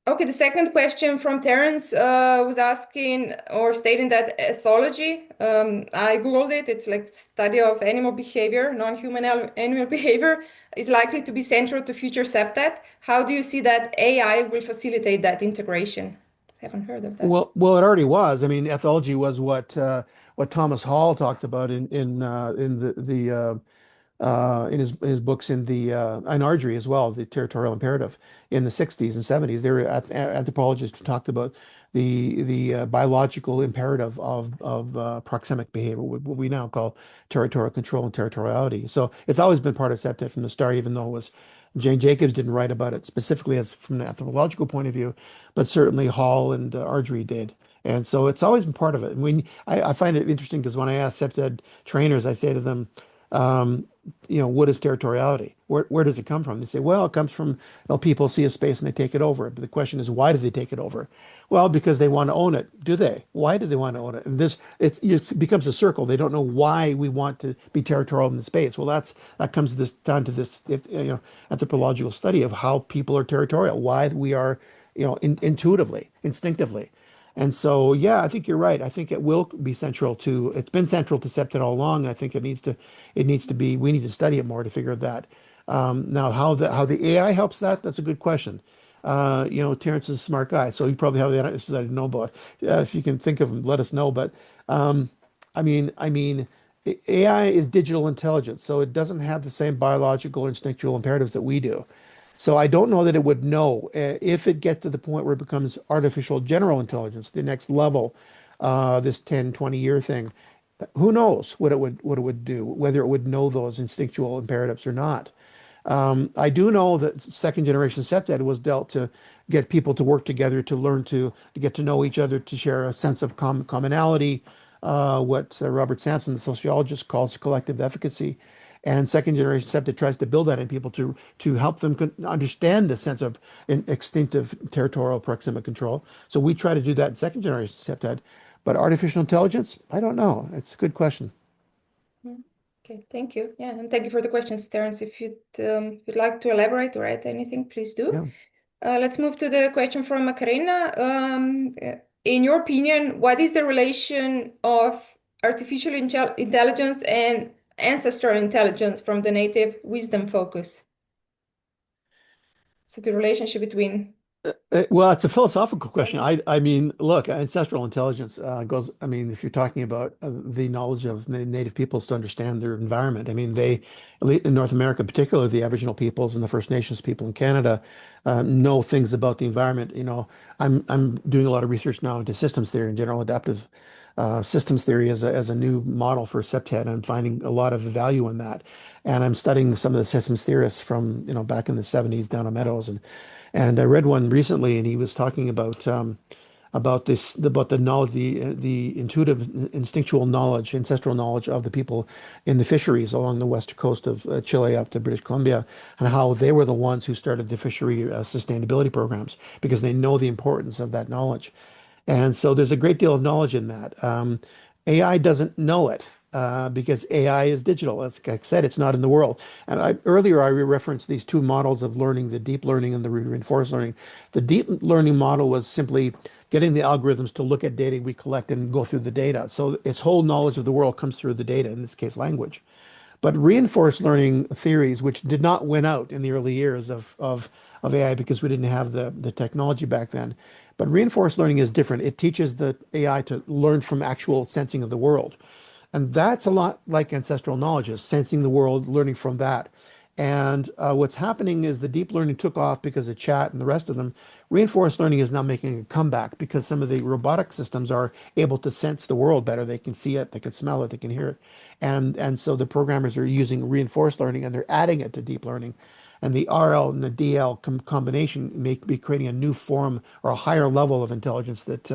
Okay. The second question from Terence was asking or stating that ethology, I Googled it. It's like study of animal behavior, non-human animal behavior, is likely to be central to future septet. How do you see that AI will facilitate that integration? Haven't heard of that. Well, it already was. I mean, ethology was what Thomas Hall talked about in in his books in Ardrey as well, the territorial imperative in the 60s and 70s. There were anthropologists who talked about the biological imperative of proxemic behavior, what we now call territorial control and territoriality. So it's always been part of SEPTED from the start, even though it was Jane Jacobs didn't write about it specifically as from an anthropological point of view, but certainly Hall and Ardrey did. And so it's always been part of it. And I find it interesting because when I ask SEPTED trainers, I say to them, um, what is territoriality? Where does it come from? They say, well, it comes from, people see a space and they take it over. But the question is, why do they take it over? Well, because they want to own it. Do they? Why do they want to own it? And it becomes a circle. They don't know why we want to be territorial in the space. Well, that comes down to this, anthropological study of how people are territorial, why we are, intuitively, instinctively. And so, yeah, I think you're right. I think it will be central to, it's been central to SEPTED all along. And I think it needs to be, we need to study it more to figure that. Now, how the AI helps that's a good question. Terrence is a smart guy, so he probably have the answers that I didn't know about. If you can think of them, let us know. But um, I mean, AI is digital intelligence, so it doesn't have the same biological instinctual imperatives that we do. So I don't know that it would know if it gets to the point where it becomes artificial general intelligence, the next level, this 10, 20-year thing. Who knows what it would do, whether it would know those instinctual imperatives or not. I do know that second generation Cpted was dealt to get people to work together, to learn to get to know each other, to share a sense of commonality, what Robert Sampson, the sociologist, calls collective efficacy. And second generation Cpted tries to build that in people to help them understand the sense of instinctive territorial proximate control. So we try to do that in second generation Cpted. But artificial intelligence, I don't know. It's a good question. Mm. Okay, thank you. Yeah, and thank you for the questions, Terence. If you'd like to elaborate or add anything, please do. Yeah. Let's move to the question from Macarena. In your opinion, what is the relation of artificial intelligence and ancestral intelligence from the native wisdom focus? So the relationship between. Well, it's a philosophical question. I mean, look, ancestral intelligence goes. I mean, if you're talking about the knowledge of native peoples to understand their environment, I mean, in North America, particularly the Aboriginal peoples and the First Nations people in Canada, know things about the environment. I'm doing a lot of research now into systems theory and general adaptive systems theory as a new model for Cpted. I'm finding a lot of value in that, and I'm studying some of the systems theorists from back in the 70s down on Meadows and I read one recently, and he was talking about the knowledge, the intuitive, instinctual knowledge, ancestral knowledge of the people in the fisheries along the west coast of Chile up to British Columbia, and how they were the ones who started the fishery sustainability programs because they know the importance of that knowledge. And so there's a great deal of knowledge in that. AI doesn't know it because AI is digital. As I said, it's not in the world. And earlier, I referenced these two models of learning, the deep learning and the reinforced learning. The deep learning model was simply getting the algorithms to look at data we collect and go through the data. So its whole knowledge of the world comes through the data, in this case, language. But reinforced learning theories, which did not win out in the early years of AI because we didn't have the technology back then. But reinforced learning is different. It teaches the AI to learn from actual sensing of the world. And that's a lot like ancestral knowledge is sensing the world, learning from that. And what's happening is the deep learning took off because of chat and the rest of them. Reinforced learning is now making a comeback because some of the robotic systems are able to sense the world better. They can see it, they can smell it, they can hear it. And so the programmers are using reinforced learning and they're adding it to deep learning. And the RL and the DL combination may be creating a new form or a higher level of intelligence that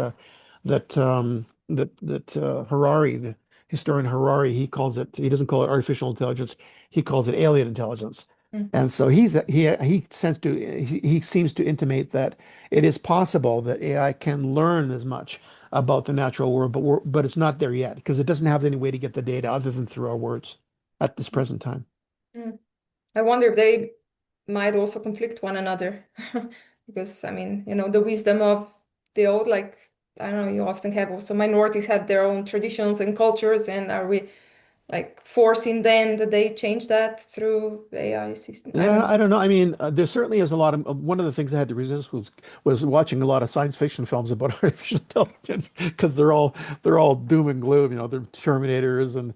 Harari, the historian Harari, he calls it. He doesn't call it artificial intelligence. He calls it alien intelligence. Mm. And so he seems to intimate that it is possible that AI can learn as much about the natural world, but it's not there yet because it doesn't have any way to get the data other than through our words at this present time. Mm. I wonder if they might also conflict one another because I mean, the wisdom of the old, like I don't know, you often have also minorities have their own traditions and cultures, and are we like forcing them that they change that through AI system? I don't Yeah, I don't know. I mean, there certainly is a lot of one of the things I had to resist was watching a lot of science fiction films about artificial intelligence because they're all doom and gloom. They're Terminators and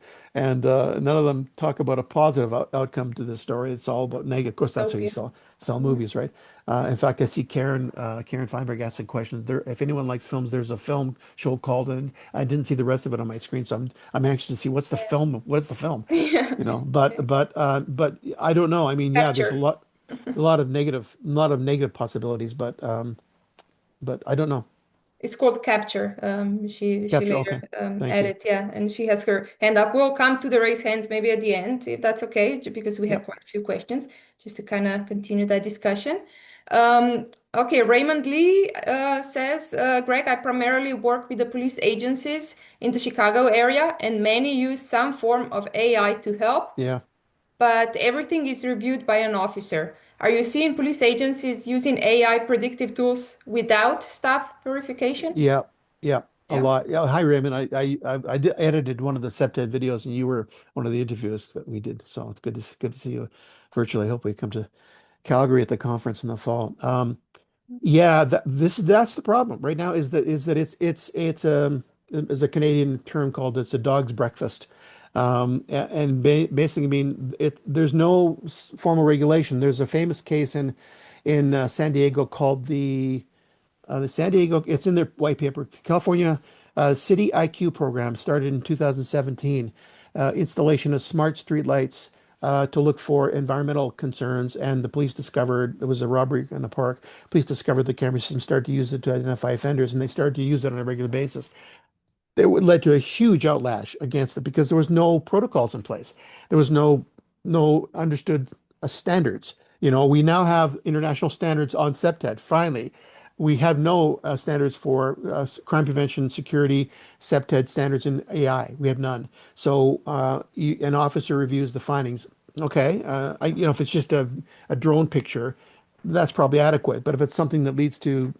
none of them talk about a positive outcome to this story. It's all about negative. Of course, that's how you know. sell movies, right? In fact, I see Karen Feinberg asked a question. There, if anyone likes films, there's a film show called, and I didn't see the rest of it on my screen, so I'm anxious to see what's the film. What's the film? Yeah. But I don't know. I mean, yeah, there's a Capture. lot, a lot of negative possibilities, but I don't know. It's called Capture. She Capture. later Okay, thank you. added, yeah, and she has her hand up. We'll come to the raise hands maybe at the end, if that's okay, because we have Yep. quite a few questions, just to kind of continue that discussion. Okay, Raymond Lee says, Greg, I primarily work with the police agencies in the Chicago area, and many use some form of AI to help, Yeah. but everything is reviewed by an officer. Are you seeing police agencies using AI predictive tools without staff verification? Yeah. Yeah. A Yeah. lot. Yeah. Hi, Raymond. Edited one of the Septed videos, and you were one of the interviews that we did. So it's good to see you virtually. Hopefully, come to Calgary at the conference in the fall. Yeah, that's the problem right now is that it's is a Canadian term called it's a dog's breakfast. And ba basically mean there's no formal regulation. There's a famous case in San Diego called the San Diego, it's in their white paper, California City IQ program started in 2017. Installation of smart streetlights to look for environmental concerns, and the police discovered there was a robbery in a park. Police discovered the camera system, started to use it to identify offenders, and they started to use it on a regular basis. It led to a huge outlash against it because there was no protocols in place. There was no understood standards. You know, we now have international standards on Cpted. Finally, we have no standards for crime prevention, security, Cpted standards in AI. We have none. So an officer reviews the findings. Okay, if it's just a drone picture, that's probably adequate. But if it's something that leads to,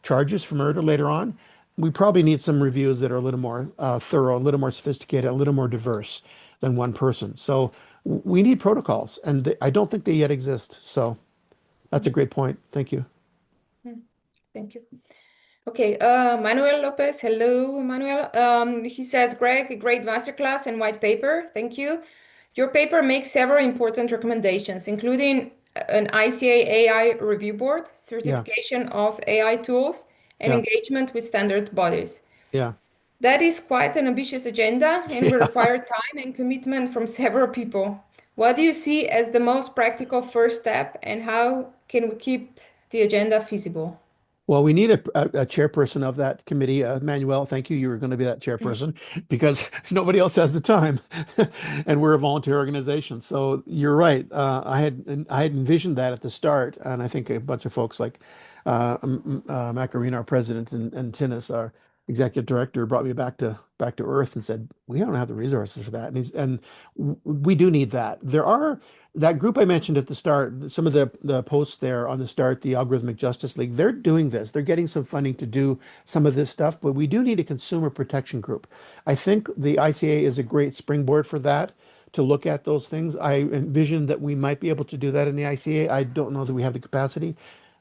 charges for murder later on, we probably need some reviews that are a little more thorough, a little more sophisticated, a little more diverse than one person. So we need protocols, and I don't think they yet exist. So that's a great point. Thank you. Mhm. Thank you. Okay, Manuel Lopez. Hello, Manuel. He says, Greg, a great masterclass and white paper. Thank you. Your paper makes several important recommendations, including an ICA AI review board, Yeah, certification of AI tools, and yeah, engagement with standard bodies. yeah, That is quite an ambitious agenda and will yeah. require time and commitment from several people. What do you see as the most practical first step, and how can we keep the agenda feasible? Well, we need a chairperson of that committee. Manuel, thank you. You were going to be that chairperson because nobody else has the time, and we're a volunteer organization. So you're right. I had envisioned that at the start, and I think a bunch of folks like Macarena, our president, and Tinnis, our executive director, brought me back to earth and said we don't have the resources for that, we do need that. There are that group I mentioned at the start, some of the posts there on the start, the Algorithmic Justice League, they're doing this. They're getting some funding to do some of this stuff, but we do need a consumer protection group. I think the ICA is a great springboard for that, to look at those things. I envision that we might be able to do that in the ICA. I don't know that we have the capacity.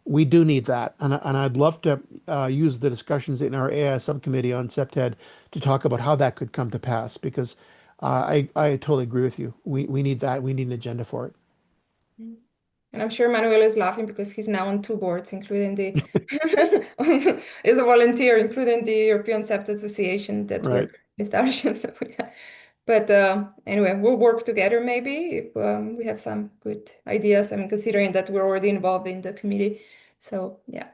We do need that. And I'd love to use the discussions in our AI subcommittee on Cpted to talk about how that could come to pass because I totally agree with you. We need that. We need an agenda for it. And I'm sure Manuel is laughing because he's now on two boards, including the is a volunteer, including the European Septet Association that we're Right. establishing. So yeah. But anyway, we'll work together maybe if we have some good ideas. I mean, considering that we're already involved in the committee. So yeah.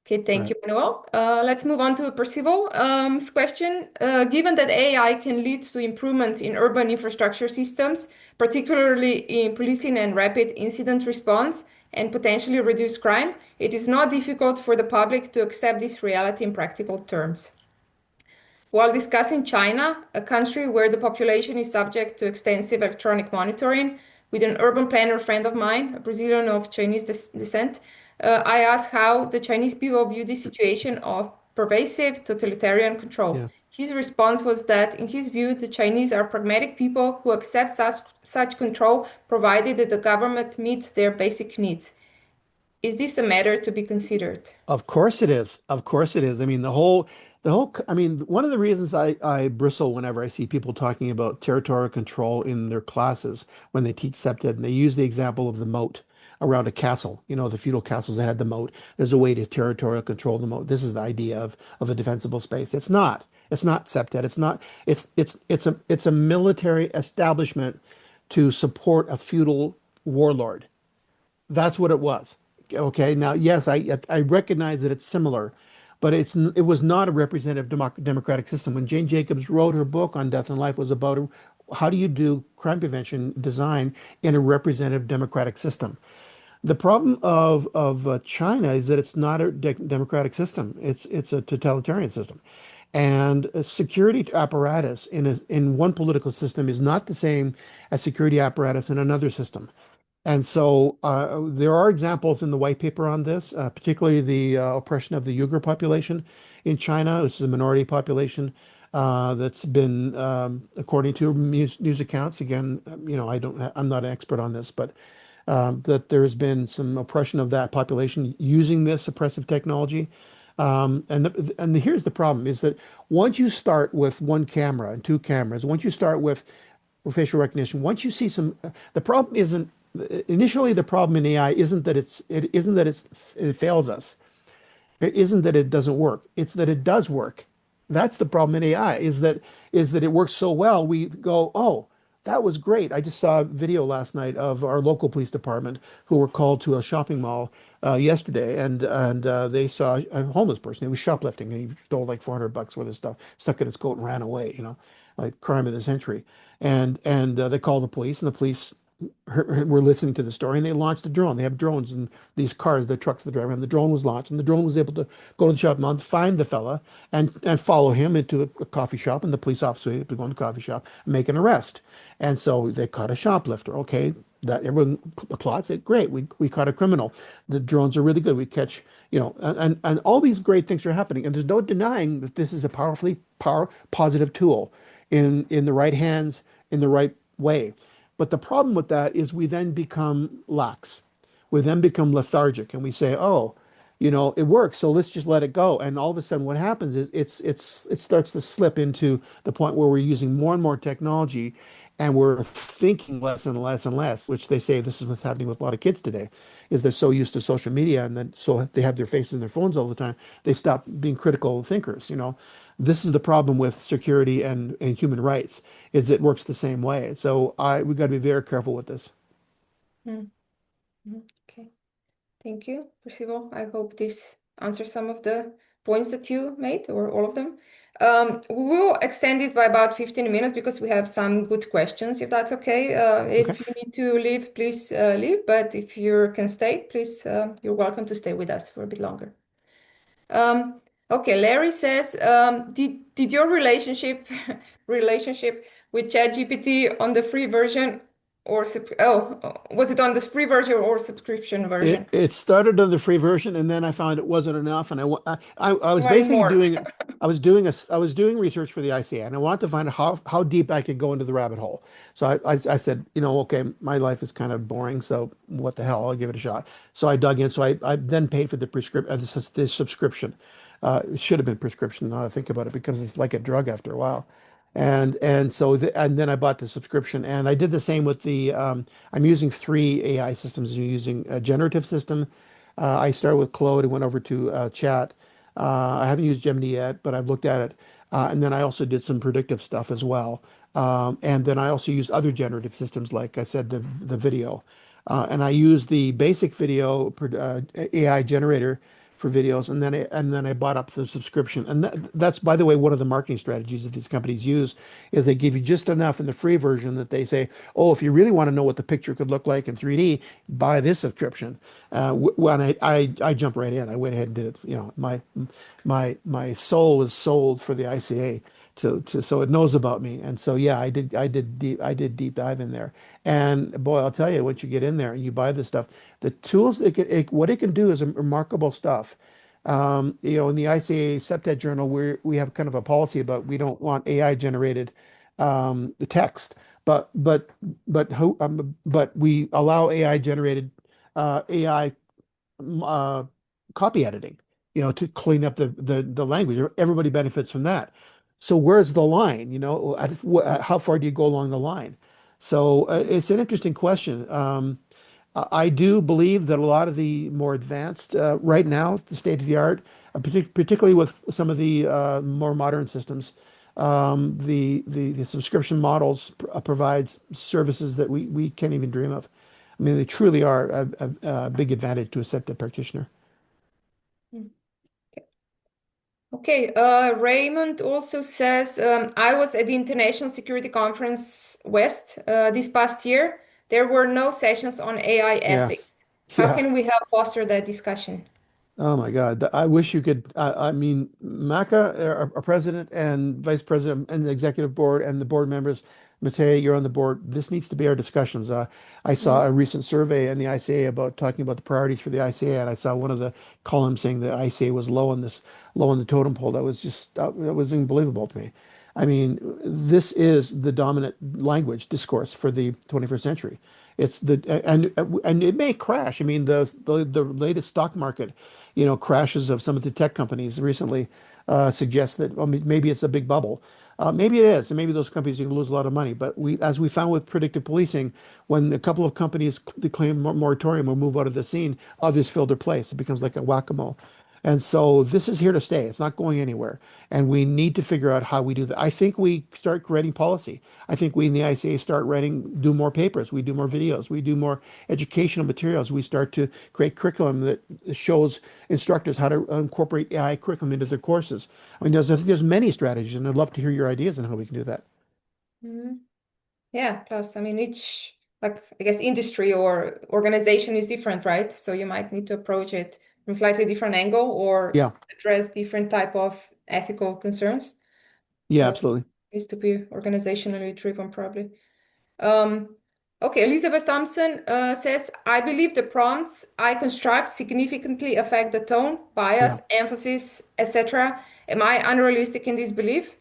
Okay, thank Right. you, Manuel. Let's move on to Percival. Question. Given that AI can lead to improvements in urban infrastructure systems, particularly in policing and rapid incident response, and potentially reduce crime, it is not difficult for the public to accept this reality in practical terms. While discussing China, a country where the population is subject to extensive electronic monitoring, with an urban planner friend of mine, a Brazilian of Chinese descent, I asked how the Chinese people view the situation of pervasive totalitarian control. Yeah. His response was that, in his view, the Chinese are pragmatic people who accept such control provided that the government meets their basic needs. Is this a matter to be considered? Of course it is. Of course it is. I mean, I mean, one of the reasons I bristle whenever I see people talking about territorial control in their classes when they teach SEPTED, and they use the example of the moat around a castle, the feudal castles that had the moat. There's a way to territorial control the moat. This is the idea of a defensible space. It's not. It's not SEPTED. It's not. It's a military establishment to support a feudal warlord. That's what it was. Okay. Now, yes, I recognize that it's similar, but it was not a representative democratic system. When Jane Jacobs wrote her book on Death and Life, was about how do you do crime prevention design in a representative democratic system. The problem of China is that it's not a democratic system. It's a totalitarian system, and a security apparatus in one political system is not the same as security apparatus in another system. And so there are examples in the white paper on this, particularly the oppression of the Uyghur population in China. This is a minority population that's been, according to news accounts, again, I'm not an expert on this, but that there has been some oppression of that population using this oppressive technology. Here's the problem: is that once you start with one camera and two cameras, once you start with facial recognition, once you see the problem isn't initially the problem in AI it fails us. It isn't that it doesn't work. It's that it does work. That's the problem in AI is that it works so well. We go, oh, that was great. I just saw a video last night of our local police department who were called to a shopping mall yesterday, and they saw a homeless person. He was shoplifting, and he stole like 400 bucks worth of stuff, stuck in his coat, and ran away. Like crime of the century. And they called the police, and the police were listening to the story, and they launched a drone. They have drones in these cars, the trucks, the driver, and the drone was launched, and the drone was able to go to the shopping mall, find the fella, and follow him into a coffee shop, and the police officer was able to go in the coffee shop and make an arrest. And so they caught a shoplifter. Okay, that everyone applauds it. Great, we caught a criminal. The drones are really good. We catch, and all these great things are happening, and there's no denying that this is a positive tool in the right hands, in the right way. But the problem with that is we then become lax. We then become lethargic, and we say, "Oh, it works, so let's just let it go." And all of a sudden, what happens is it starts to slip into the point where we're using more and more technology, and we're thinking less and less and less. Which they say this is what's happening with a lot of kids today, is they're so used to social media, and then so they have their faces in their phones all the time. They stop being critical thinkers. This is the problem with security and human rights, is it works the same way. So we've got to be very careful with this. Mm, okay. Thank you, Percival. I hope this answers some of the points that you made, or all of them. We will extend this by about 15 minutes because we have some good questions, if that's okay. Okay. If you need to leave, please leave. But if you can stay, please, you're welcome to stay with us for a bit longer. Okay, Larry says, did your relationship with ChatGPT on the free version was it on the free version or subscription version? It started on the free version, and then I found it wasn't enough, and I You was wanted basically more. I was doing research for the ICA, and I wanted to find out how deep I could go into the rabbit hole. So I said, okay, my life is kind of boring, so what the hell, I'll give it a shot. So I dug in. So I then paid for the prescription, this subscription. It should have been prescription now that I think about it, because it's like a drug after a while. And then I bought the subscription, and I did the same with I'm using three AI systems. I'm using a generative system. I started with Claude and went over to Chat. I haven't used Gemini yet, but I've looked at it. And then I also did some predictive stuff as well. And then I also used other generative systems, like I said, the video. And I use the basic video AI generator for videos, and then I bought up the subscription. And that's, by the way, one of the marketing strategies that these companies use, is they give you just enough in the free version that they say, "Oh, if you really want to know what the picture could look like in 3D, buy this subscription." When I jump right in, I went ahead and did it. My soul was sold for the ICA. So it knows about me. And so yeah, I did deep dive in there. And boy, I'll tell you, once you get in there and you buy this stuff, the tools what it can do is remarkable stuff. In the ICA Cpted journal, we have kind of a policy about, we don't want AI generated text, but we allow AI generated AI uh, copy editing, to clean up the language. Everybody benefits from that. So where's the line? How far do you go along the line? So it's an interesting question. I do believe that a lot of the more advanced, right now, the state of the art, particularly with some of the more modern systems, the subscription models provides services that we can't even dream of. I mean, they truly are a big advantage to a SEPTA practitioner. Mm. Okay, Raymond also says, I was at the International Security Conference West this past year. There were no sessions on AI Yeah, ethics. How yeah. can we help foster that discussion? Oh my God. I wish you could. I mean, Maka, our president and vice president and the executive board and the board members, Matei, you're on the board. This needs to be our discussions. I saw Mhm. a recent survey in the ICA about talking about the priorities for the ICA, and I saw one of the columns saying that ICA was low on the totem pole. That was unbelievable to me. I mean, this is the dominant language discourse for the 21st century. It's the and it may crash. I mean, the latest stock market, crashes of some of the tech companies recently suggest that, well, maybe it's a big bubble. Maybe it is, and maybe those companies are going to lose a lot of money. But as we found with predictive policing, when a couple of companies declare moratorium or move out of the scene, others fill their place. It becomes like a whack-a-mole. And so this is here to stay. It's not going anywhere. And we need to figure out how we do that. I think we start creating policy. I think we in the ICA start do more papers. We do more videos. We do more educational materials. We start to create curriculum that shows instructors how to incorporate AI curriculum into their courses. I mean, there's many strategies, and I'd love to hear your ideas on how we can do that. Mhm. Yeah, plus, I mean, each, like, I guess, industry or organization is different, right? So you might need to approach it from slightly different angle or Yeah. address different type of ethical concerns. Yeah, So absolutely. it needs to be organizationally driven, probably. Um, okay, Elizabeth Thompson says, I believe the prompts I construct significantly affect the tone, bias, Yeah. emphasis, etc. Am I unrealistic in this belief?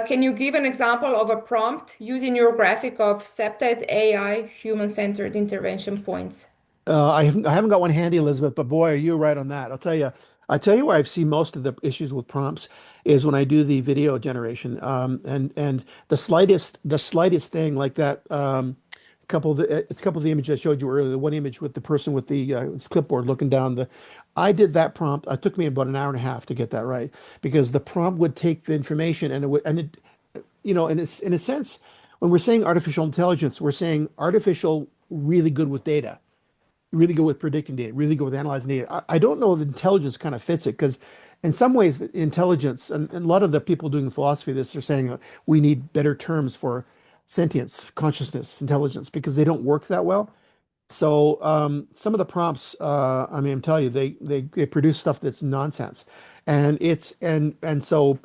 Can you give an example of a prompt using your graphic of Cpted AI human-centered intervention points? I haven't got one handy, Elizabeth, but boy, are you right on that. I tell you where I've seen most of the issues with prompts is when I do the video generation. And the slightest thing like that, a couple of the images I showed you earlier, the one image with the person with the his clipboard looking down I did that prompt. It took me about an hour and a half to get that right because the prompt would take the information and it's in a sense, when we're saying artificial intelligence, we're saying artificial really good with data, really good with predicting data, really good with analyzing data. I don't know if intelligence kind of fits it because in some ways, intelligence, and a lot of the people doing the philosophy of this are saying we need better terms for sentience, consciousness, intelligence, because they don't work that well. So some of the prompts, I mean, I'm telling you, they produce stuff that's nonsense, and so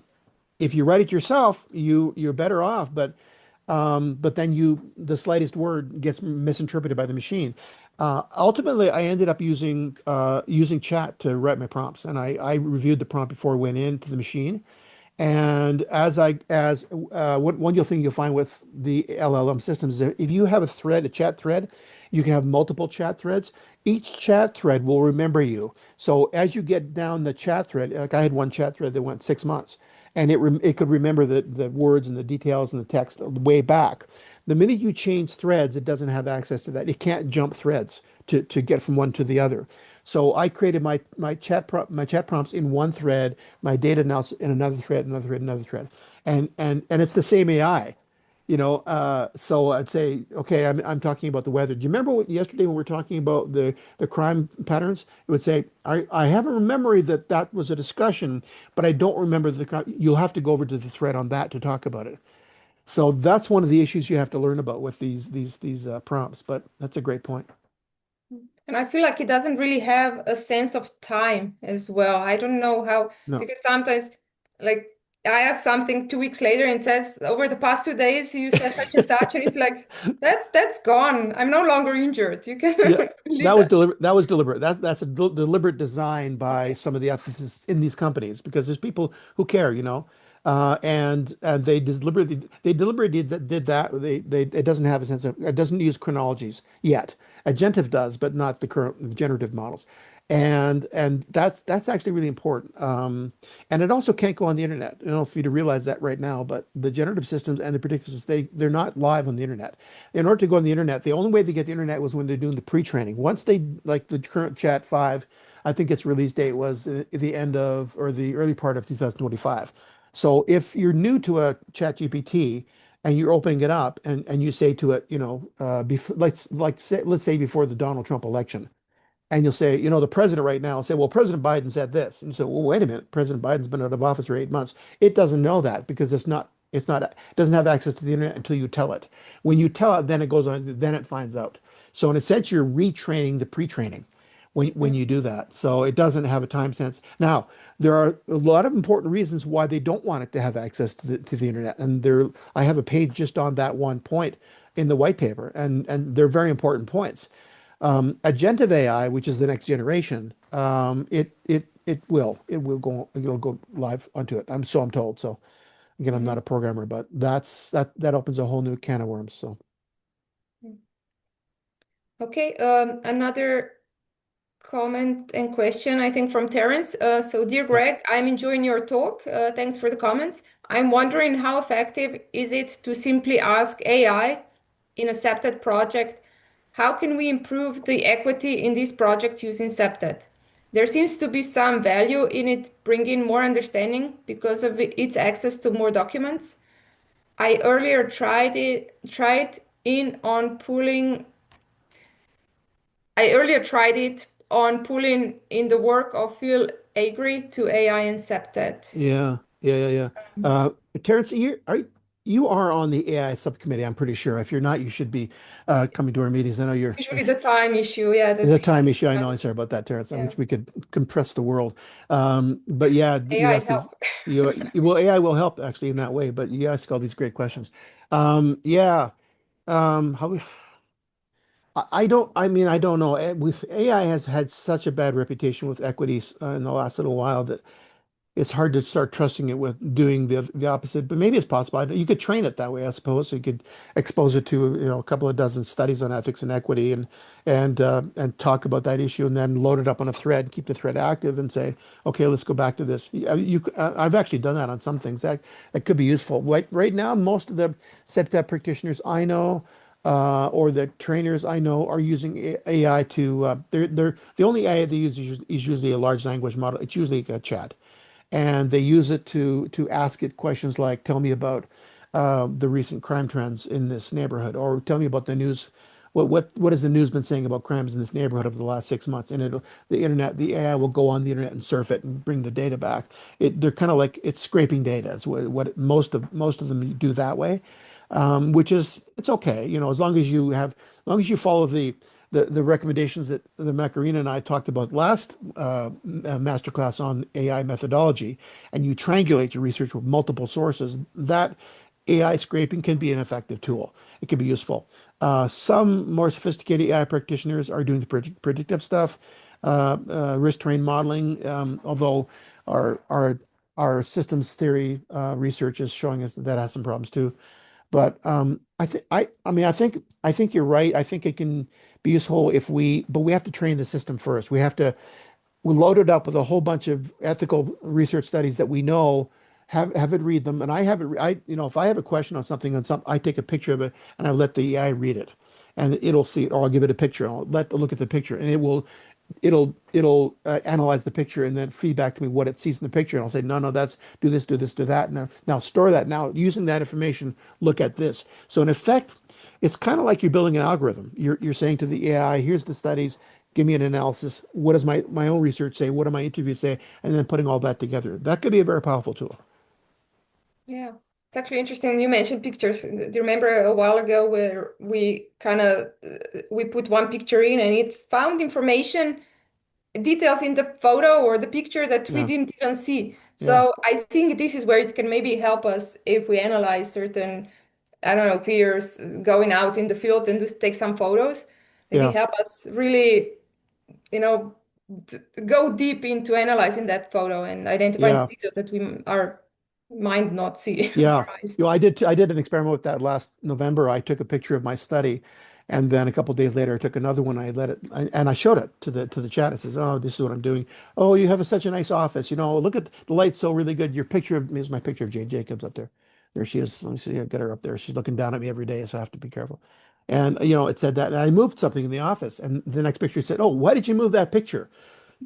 if you write it yourself, you're better off. But then the slightest word gets misinterpreted by the machine. Ultimately, I ended up using chat to write my prompts, and I reviewed the prompt before it went into the machine. And one thing you'll find with the LLM systems is that if you have a chat thread, you can have multiple chat threads. Each chat thread will remember you. So as you get down the chat thread, like I had one chat thread that went 6 months, and it could remember the words and the details and the text way back. The minute you change threads, it doesn't have access to that. It can't jump threads to get from one to the other. So I created my chat prompts in one thread, my data now in another thread, another thread, another thread, and it's the same AI, So I'd say, okay, I'm talking about the weather. Do you remember yesterday when we were talking about the crime patterns? It would say, I have a memory that that was a discussion, but I don't remember you'll have to go over to the thread on that to talk about it. So that's one of the issues you have to learn about with these prompts. But that's a great point. And I feel like it doesn't really have a sense of time as well. I don't know how, No. because sometimes, like, I have something 2 weeks later and says, over the past 2 days, you said such and such, and it's like, that's gone. I'm no longer injured. You Yeah, can leave that was that. deliberate. That was deliberate. That's a deliberate design by Okay. some of the ethicists in these companies because there's people who care, and they deliberately did that. They it doesn't have a sense of it doesn't use chronologies yet. Agentive does, but not the current generative models, and that's actually really important. And it also can't go on the internet. I don't know if you realize that right now, but the generative systems and the predictive systems they're not live on the internet. In order to go on the internet, the only way they get the internet was when they're doing the pre-training. Once they like the current Chat 5, I think its release date was the end of or the early part of 2025. So if you're new to a Chat GPT and you're opening it up and you say to it, let's say before the Donald Trump election, and you'll say, the president right now will say, well, President Biden said this. And you say, well, wait a minute, President Biden's been out of office for 8 months. It doesn't know that because it doesn't have access to the internet until you tell it. When you tell it, then it goes on, then it finds out. So in a sense, you're retraining the pre-training when you do that. So it doesn't have a time sense. Now, there are a lot of important reasons why they don't want it to have access to the internet. And I have a page just on that one point in the white paper, and they're very important points. Agentive AI, which is the next generation, it'll go live onto it. I'm told. So again, I'm not Mhm. a programmer, but that opens a whole new can of worms. So Okay, another comment and question, I think, from Terence. So, dear yeah. Greg, I'm enjoying your talk. Thanks for the comments. I'm wondering how effective is it to simply ask AI in a Cpted project, how can we improve the equity in this project using Cpted? there seems to be some value in it bringing more understanding because of its access to more documents. I earlier tried in on pulling I earlier tried it on pulling in the work of Phil Agri to AI and Cpted. Yeah, yeah, yeah, yeah. Terrence, you are on the AI subcommittee, I'm pretty sure. If you're not, you should be coming to our meetings. I know you're Usually the time issue, yeah, the that's time issue. I know. I'm sorry about that, Terrence. I yeah. wish we could compress the world. But yeah, you AI ask these. help. Well, AI will help actually in that way. But you ask all these great questions. Yeah. How I don't. I mean, I don't know. AI has had such a bad reputation with equities in the last little while that it's hard to start trusting it with doing the opposite, but maybe it's possible. You could train it that way, I suppose. So you could expose it to, a couple of dozen studies on ethics and equity and talk about that issue and then load it up on a thread, keep the thread active and say, okay, let's go back to this. I've actually done that on some things that could be useful. Right now, most of the CPTED practitioners I know or the trainers I know are using AI to they're the only AI they use is usually a large language model. It's usually a chat and they use it to ask it questions like, "Tell me about the recent crime trends in this neighborhood," or "Tell me about the news. What has the news been saying about crimes in this neighborhood over the last 6 months?" And the AI will go on the internet and surf it and bring the data back. They're kind of like it's scraping data. Is most of them do that way, which is it's okay. As long as you follow the recommendations that the Macarena and I talked about last masterclass on AI methodology, and you triangulate your research with multiple sources, that AI scraping can be an effective tool. It can be useful. Some more sophisticated AI practitioners are doing the predictive stuff, risk terrain modeling, although our our our systems theory research is showing us that that has some problems too. But I think you're right. I think it can be useful but we have to train the system first. We load it up with a whole bunch of ethical research studies that we know, have it read them, and I have it. If I have a question on something I take a picture of it and I let the AI read it, and it'll see it, or I'll give it a picture. And I'll look at the picture, and it'll analyze the picture and then feedback to me what it sees in the picture. And I'll say, no, no, that's do this, do this, do that. Now store that. Now using that information, look at this. So in effect, it's kind of like you're building an algorithm. You're saying to the AI, here's the studies, give me an analysis. What does my own research say? What do my interviews say? And then putting all that together. That could be a very powerful tool. Yeah. It's actually interesting you mentioned pictures. Do you remember a while ago where we kind of we put one picture in and it found information details in the photo or the picture that we Yeah, didn't even see. yeah, So I think this is where it can maybe help us if we analyze certain, I don't know, peers going out in the field and just take some photos. Maybe yeah, help us really, you know, go deep into analyzing that photo and identifying yeah. details that our mind not see with Yeah. our eyes. I did an experiment with that last November. I took a picture of my study and then a couple of days later I took another one. And I showed it to the chat. It says, "Oh, this is what I'm doing. Oh, you have such a nice office. Look at the light's so really good. Your picture of me is my picture of Jane Jacobs up there. There she is. Let me see. I get her up there. She's looking down at me every day, so I have to be careful." And it said that and I moved something in the office and the next picture said, "Oh, why did you move that picture?"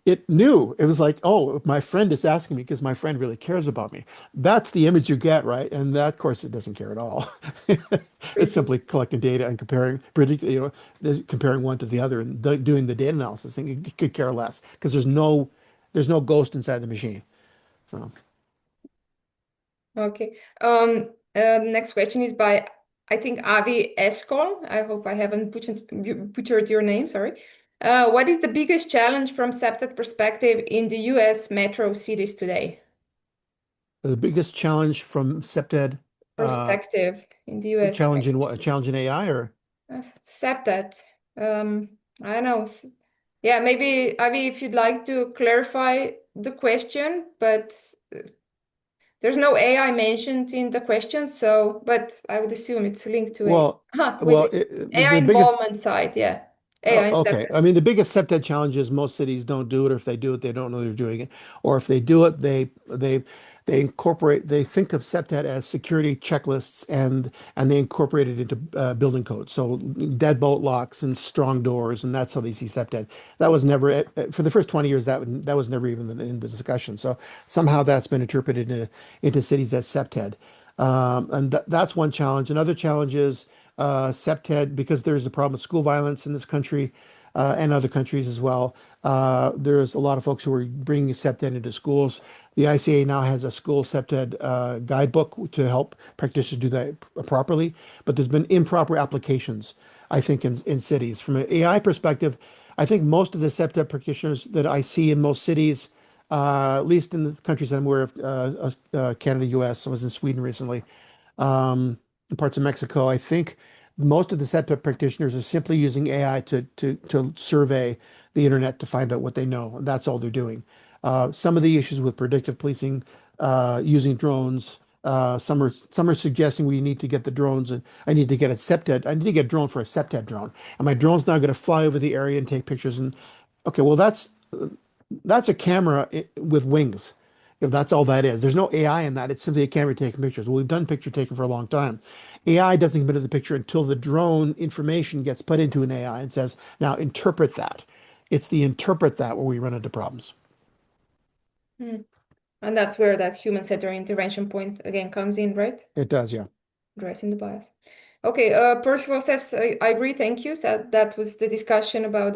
It knew. It was like, oh, my friend is asking me because my friend really cares about me. That's the image you get, right? And that, of course, it doesn't care at all. It's Crazy. simply collecting data and comparing one to the other and doing the data analysis thing. It could care less because there's no ghost inside the machine. So, Okay. Next question is by, I think, Avi Eskol. I hope I haven't butchered your name, sorry. What is the biggest challenge from SEPTED perspective in the US metro cities today? the biggest challenge from Cpted, Perspective in the US challenge in metro what? A cities. challenge in AI or SEPTED. I don't know. Yeah, maybe, Avi, if you'd like to clarify the question, but there's no AI mentioned in the question, so, but I would assume it's linked to a, well, huh, wait, well, AI the biggest involvement side, yeah. AI and Okay. Cpted. I mean, the biggest septet challenge is most cities don't do it, or if they do it, they don't know they're doing it. Or if they do it, they incorporate, they think of septet as security checklists, and they incorporate it into building codes. So deadbolt locks and strong doors, and that's how they see septet. That was never for the first 20 years, that was never even in the discussion. So somehow that's been interpreted into cities as septet. And that's one challenge. Another challenge is Cpted, because there's a problem with school violence in this country and other countries as well. There's a lot of folks who are bringing Cpted into schools. The ICA now has a school Cpted guidebook to help practitioners do that properly, but there's been improper applications, I think, in cities. From an AI perspective, I think most of the Cpted practitioners that I see in most cities, at least in the countries that I'm aware of, Canada, US, I was in Sweden recently, in parts of Mexico. I think most of the SETPIP practitioners are simply using AI to survey the internet to find out what they know, and that's all they're doing. Some of the issues with predictive policing, using drones, some are suggesting we need to get the drones, and I need to get a SEPTED. I need to get a drone for a SEPTED drone, and my drone's now going to fly over the area and take pictures. And okay, well that's a camera with wings. If that's all that is, there's no AI in that. It's simply a camera taking pictures. Well, we've done picture taking for a long time. AI doesn't come into the picture until the drone information gets put into an AI and says, now interpret that. It's the interpret that where we run into problems. Hmm. And that's where that human-centered intervention point again comes in, right? It does, yeah. Addressing the bias. Okay, Percival says, I agree, thank you. So that was the discussion about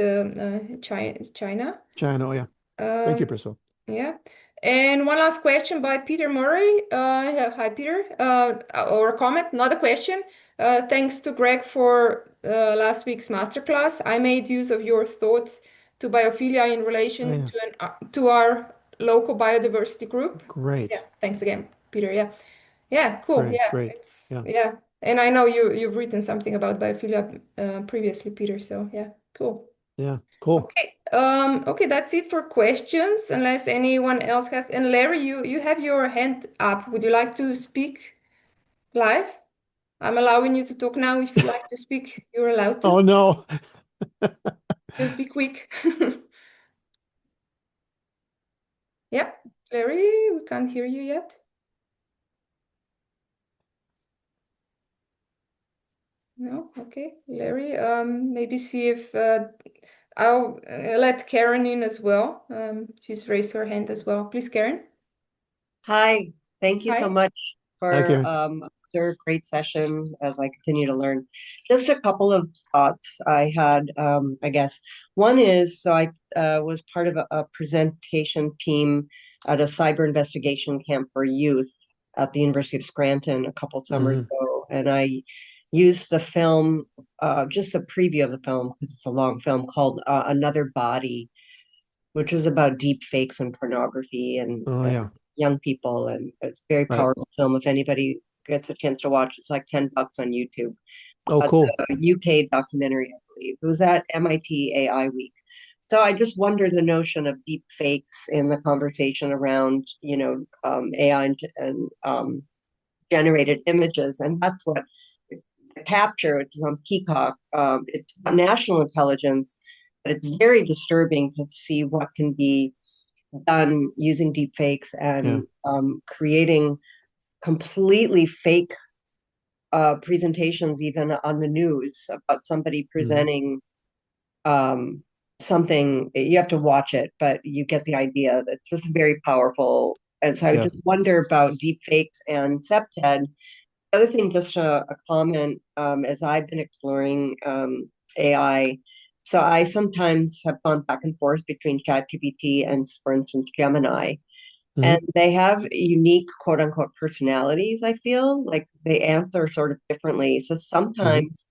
China. China, oh, yeah. Thank you, Um, Priscilla. yeah. And one last question by Peter Murray. Yeah, hi, Peter. Or a comment, not a question. Thanks to Greg for last week's masterclass. I made use of your thoughts to biophilia in Oh, relation yeah. to to our local biodiversity group. Yeah, Great. thanks again, Peter. Yeah. Yeah, cool. Great. Yeah, Great. it's Yeah. yeah. And I know you've written something about biophilia previously, Peter. So yeah, cool. Yeah. Cool. Okay. Okay, that's it for questions, unless anyone else has. And Larry, you have your hand up. Would you like to speak live? I'm allowing you to talk now. If you'd like to speak, you're allowed Oh, to. no. Just be quick. Yep. Larry, we can't hear you yet. No? Okay. Larry, maybe see if I'll let Karen in as well. She's raised her hand as well. Please, Karen. Hi, thank you so Hi. much Hi, for Karen. another great session as I continue to learn. Just a couple of thoughts I had, I guess. One is, so I was part of a presentation team at a cyber investigation camp for youth at the University of Scranton a couple summers Hmm. ago, and I used the film, just a preview of the film because it's a long film called Another Body, which was about deep fakes and pornography Oh, and yeah. young people. And it's a very Right. powerful film. If anybody gets a chance to watch, it's like $10 on YouTube. Oh, It's cool. a UK documentary, I believe. It was at MIT AI Week. So I just wonder the notion of deep fakes in the conversation around, AI and generated images. And that's what capture, which is on Peacock. It's national intelligence, but it's very disturbing to see what can be done using deep fakes Yeah. and creating completely fake presentations, even on the news about somebody Hmm. presenting um, something. You have to watch it, but you get the idea. It's just very powerful. And so I would Yeah. just wonder about deep fakes and Cpted. The other thing, just a comment, as I've been exploring AI. So I sometimes have gone back and forth between ChatGPT and, for instance, Gemini. And Hmm. they have unique quote unquote personalities, I feel like they answer sort of differently. So Hmm. sometimes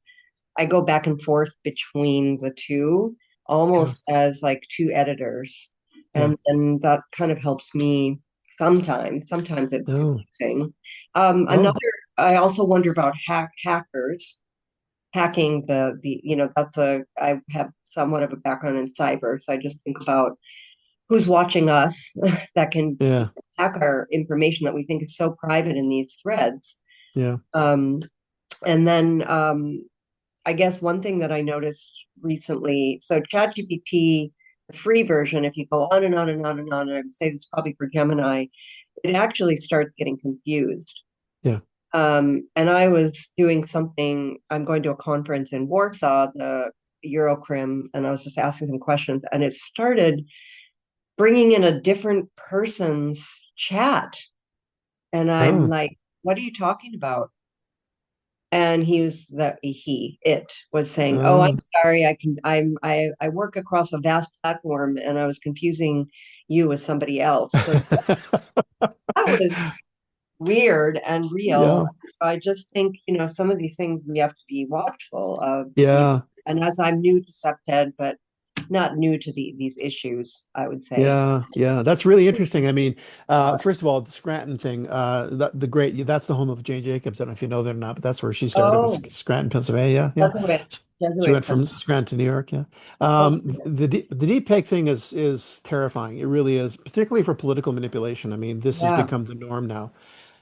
I go back and forth between the two, Yeah. almost as like two editors. Yeah. And that kind of helps me sometimes. Sometimes it's Oh. confusing. Oh. Another, I also wonder about hackers hacking that's I have somewhat of a background in cyber. So I just think about who's watching us that can Yeah. hack our information that we think is so private in these threads. Yeah. Um, and then I guess one thing that I noticed recently, so ChatGPT, the free version, if you go on and on and on and on, and I would say this probably for Gemini, it actually starts getting confused. Yeah. And I was doing something, I'm going to a conference in Warsaw, the Eurocrim, and I was just asking some questions, and it started bringing in a different person's chat. And I'm Oh. like, what are you talking about? And it was saying, "Oh, I'm Oh. sorry, I work across a vast platform, and I was confusing you with somebody else." So that was weird and real. Yeah. So I just think, some of these things we have to be watchful of. Yeah. And as I'm new to Cpted, but not new to these issues, I would say. Yeah, yeah, that's really interesting. I mean, first of all, the Scranton thing, that's the home of Jane Jacobs. I don't know if you know that or not, but that's where she started, was Oh, Scranton, Pennsylvania. Yeah, Jesuit, she Jesuit. went from Scranton to New York. Yeah, Okay. the deep fake thing is terrifying. It really is, particularly for political manipulation. I mean, this has Yeah. become the norm now.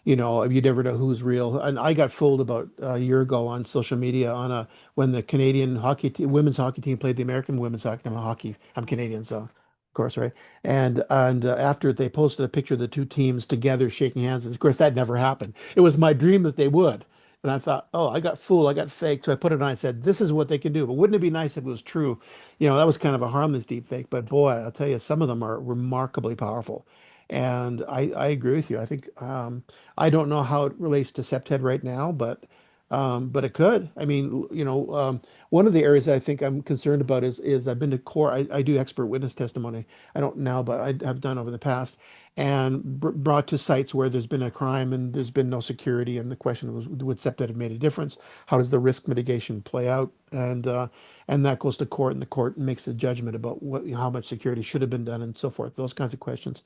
You know, you never know who's real. And I got fooled about a year ago on social media when the Canadian women's hockey team played the American women's hockey team. I'm Canadian, so of course, right? And after they posted a picture of the two teams together shaking hands, and of course that never happened. It was my dream that they would. And I thought, oh, I got fooled, I got faked. So I put it on. I said, this is what they can do. But wouldn't it be nice if it was true? You know, that was kind of a harmless deep fake. But boy, I'll tell you, some of them are remarkably powerful. And I agree with you. I think I don't know how it relates to Septed right now, but it could. I mean, one of the areas that I think I'm concerned about is I've been to court. I do expert witness testimony. I don't now, but I have done over the past, and brought to sites where there's been a crime and there's been no security. And the question was, would Septed have made a difference? How does the risk mitigation play out? And that goes to court, and the court makes a judgment about how much security should have been done, and so forth. Those kinds of questions.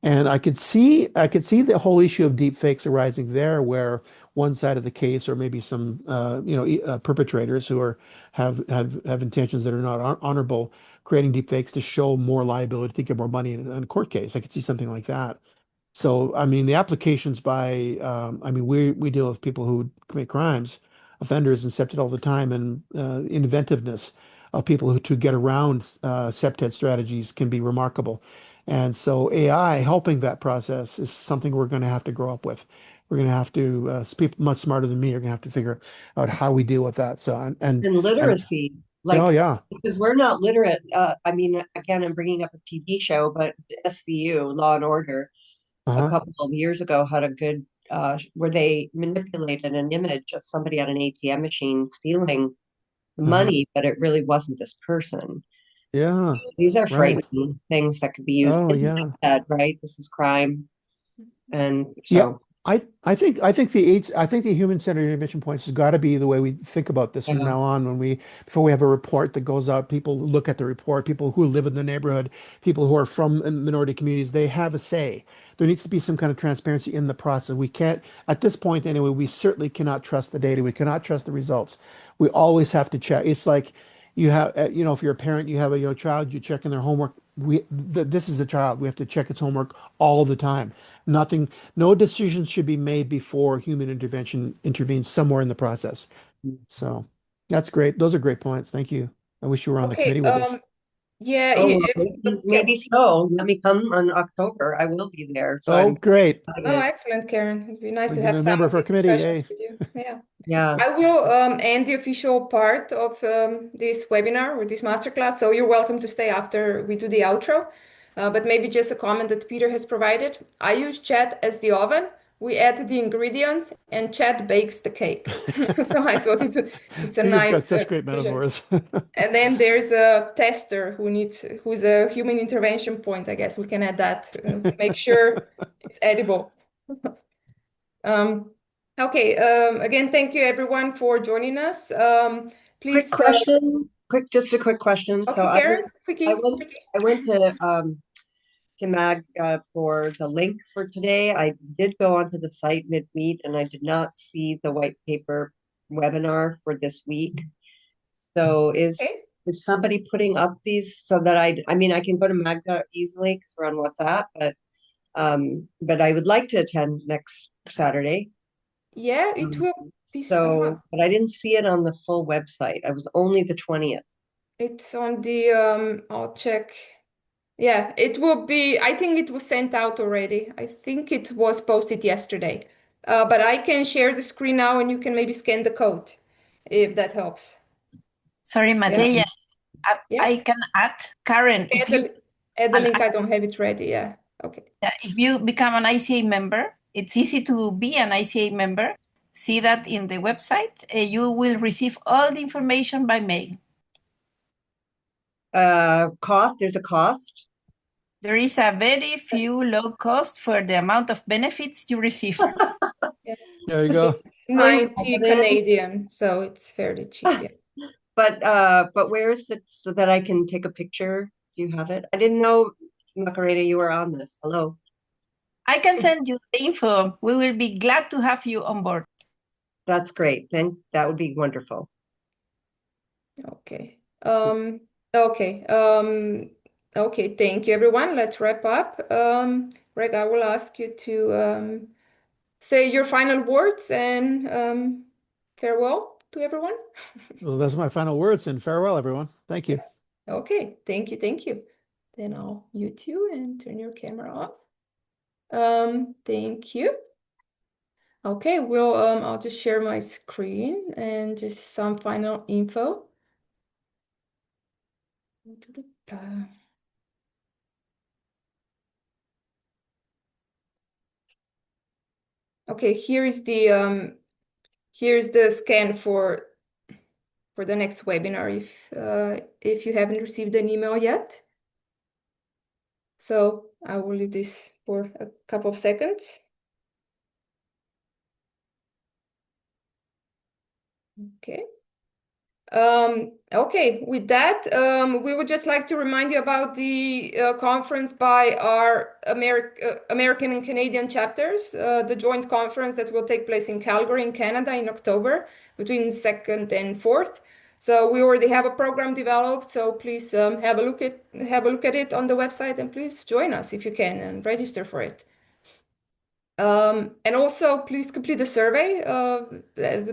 And I could see the whole issue of deep fakes arising there, where one side of the case, or maybe some perpetrators who have intentions that are not honorable, creating deep fakes to show more liability to get more money in a court case. I could see something like that. So, I mean, the applications I mean, we deal with people who commit crimes, offenders, and septed all the time, and inventiveness of people who to get around septed strategies can be remarkable. And so, AI helping that process is something we're going to have to grow up with. We're going to have to, people much smarter than me are going to have to figure out how we deal with that. So, And and literacy, oh like, yeah, because we're not literate. I mean, again, I'm bringing up a TV show, but SVU, Law and Order, a uh-huh, couple of years ago had a good, where they manipulated an image of somebody at an ATM machine stealing uh-huh, money, but it really wasn't this person. yeah, These are right. frightening things that could be used Oh in yeah. that, right? This is crime. And Yeah, so, I think the human-centered intervention points has got to be the way we think about this from yeah. now on. Before we have a report that goes out, people look at the report. People who live in the neighborhood, people who are from minority communities, they have a say. There needs to be some kind of transparency in the process. We can't, at this point anyway, we certainly cannot trust the data. We cannot trust the results. We always have to check. It's like if you're a parent, you have a young child, you check in their homework. This is a child. We have to check its homework all the time. Nothing, no decisions should be made before human intervention intervenes somewhere in the process. So that's great. Those are great points. Thank you. I wish you were on the Okay. committee with us. Yeah. Oh, well, But maybe so. Let me come on October. I will be there. So Oh, I'm great. oh, excited. excellent, Karen. It'd be nice We're to going have to some member of of our these committee. discussions Hey. with you. Yeah. Yeah. I will end the official part of this webinar or this masterclass. So you're welcome to stay after we do the outro. But maybe just a comment that Peter has provided. I use chat as the oven. We add the ingredients and chat bakes the cake. So I thought it's a You just got nice such great conclusion. metaphors. And then there's a tester who's a human intervention point. I guess we can add that to make sure it's edible. Um, okay. Again, thank you everyone for joining us. Quick Please, question. Just a quick question. So okay, Karen, I quickie, went, quickie. I went to Mag for the link for today. I did go onto the site midweek, and I did not see the white paper webinar for this week. So Okay. is somebody putting up these so that I mean, I can go to Magda easily because we're on WhatsApp, but I would like to attend next Saturday. Yeah, it Um, will. This, So, but I didn't see it on the full website. I was only the 20th. it's on the, I'll check. Yeah, it will be, I think it was sent out already. I think it was posted yesterday. But I can share the screen now and you can maybe scan the code if that helps. Sorry, Yeah, Matea, yeah. I can add, Karen, Add the an, link. I don't have it ready. Yeah. Okay. if you become an ICA member, it's easy to be an ICA member. See that in the website. You will receive all the information by mail. Cost, there's a cost. There is a very few low cost for the amount of benefits you receive. Yeah. There you go. 90 Canadian, so it's fairly cheap. Yeah. But where is it so that I can take a picture? Do you have it? I didn't know, Macarena, you were on this. Hello. I can send you the info. We will be glad to have you on board. That's great. Then that would be wonderful. Okay. Okay. Okay. Thank you, everyone. Let's wrap up. Greg, I will ask you to say your final words and farewell to everyone. Well, that's my final words and farewell, everyone. Thank you. Okay. Thank you. Thank you. Then I'll mute you and turn your camera off. Thank you. Okay, well, I'll just share my screen and just some final info. Okay, here's the scan for the next webinar if you haven't received an email yet. So I will leave this for a couple of seconds. Okay. Okay, with that, we would just like to remind you about the conference by our American and Canadian chapters, the joint conference that will take place in Calgary, in Canada, in October, between 2nd and 4th. So we already have a program developed, so please have a look at it on the website, and please join us if you can and register for it. And also, please complete the survey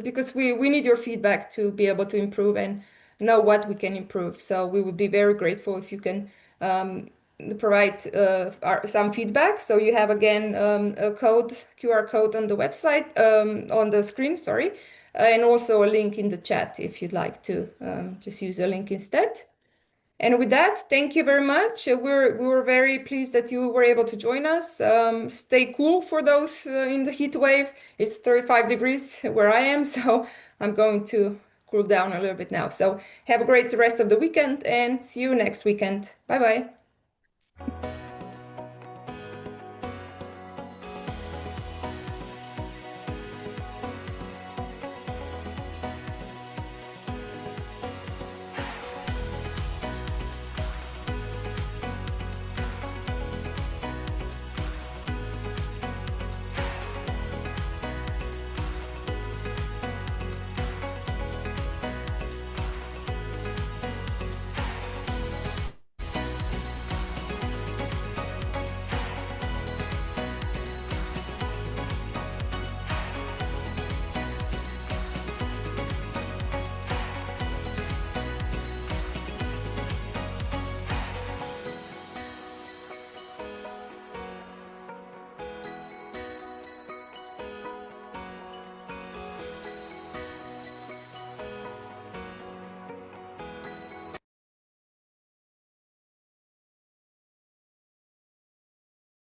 because we need your feedback to be able to improve and know what we can improve. So we would be very grateful if you can provide some feedback. So you have again a QR code on the website, on the screen, sorry, and also a link in the chat if you'd like to just use a link instead. And with that, thank you very much. We were very pleased that you were able to join us. Stay cool for those in the heat wave. It's 35 degrees where I am, so I'm going to cool down a little bit now. So have a great rest of the weekend and see you next weekend. Bye bye.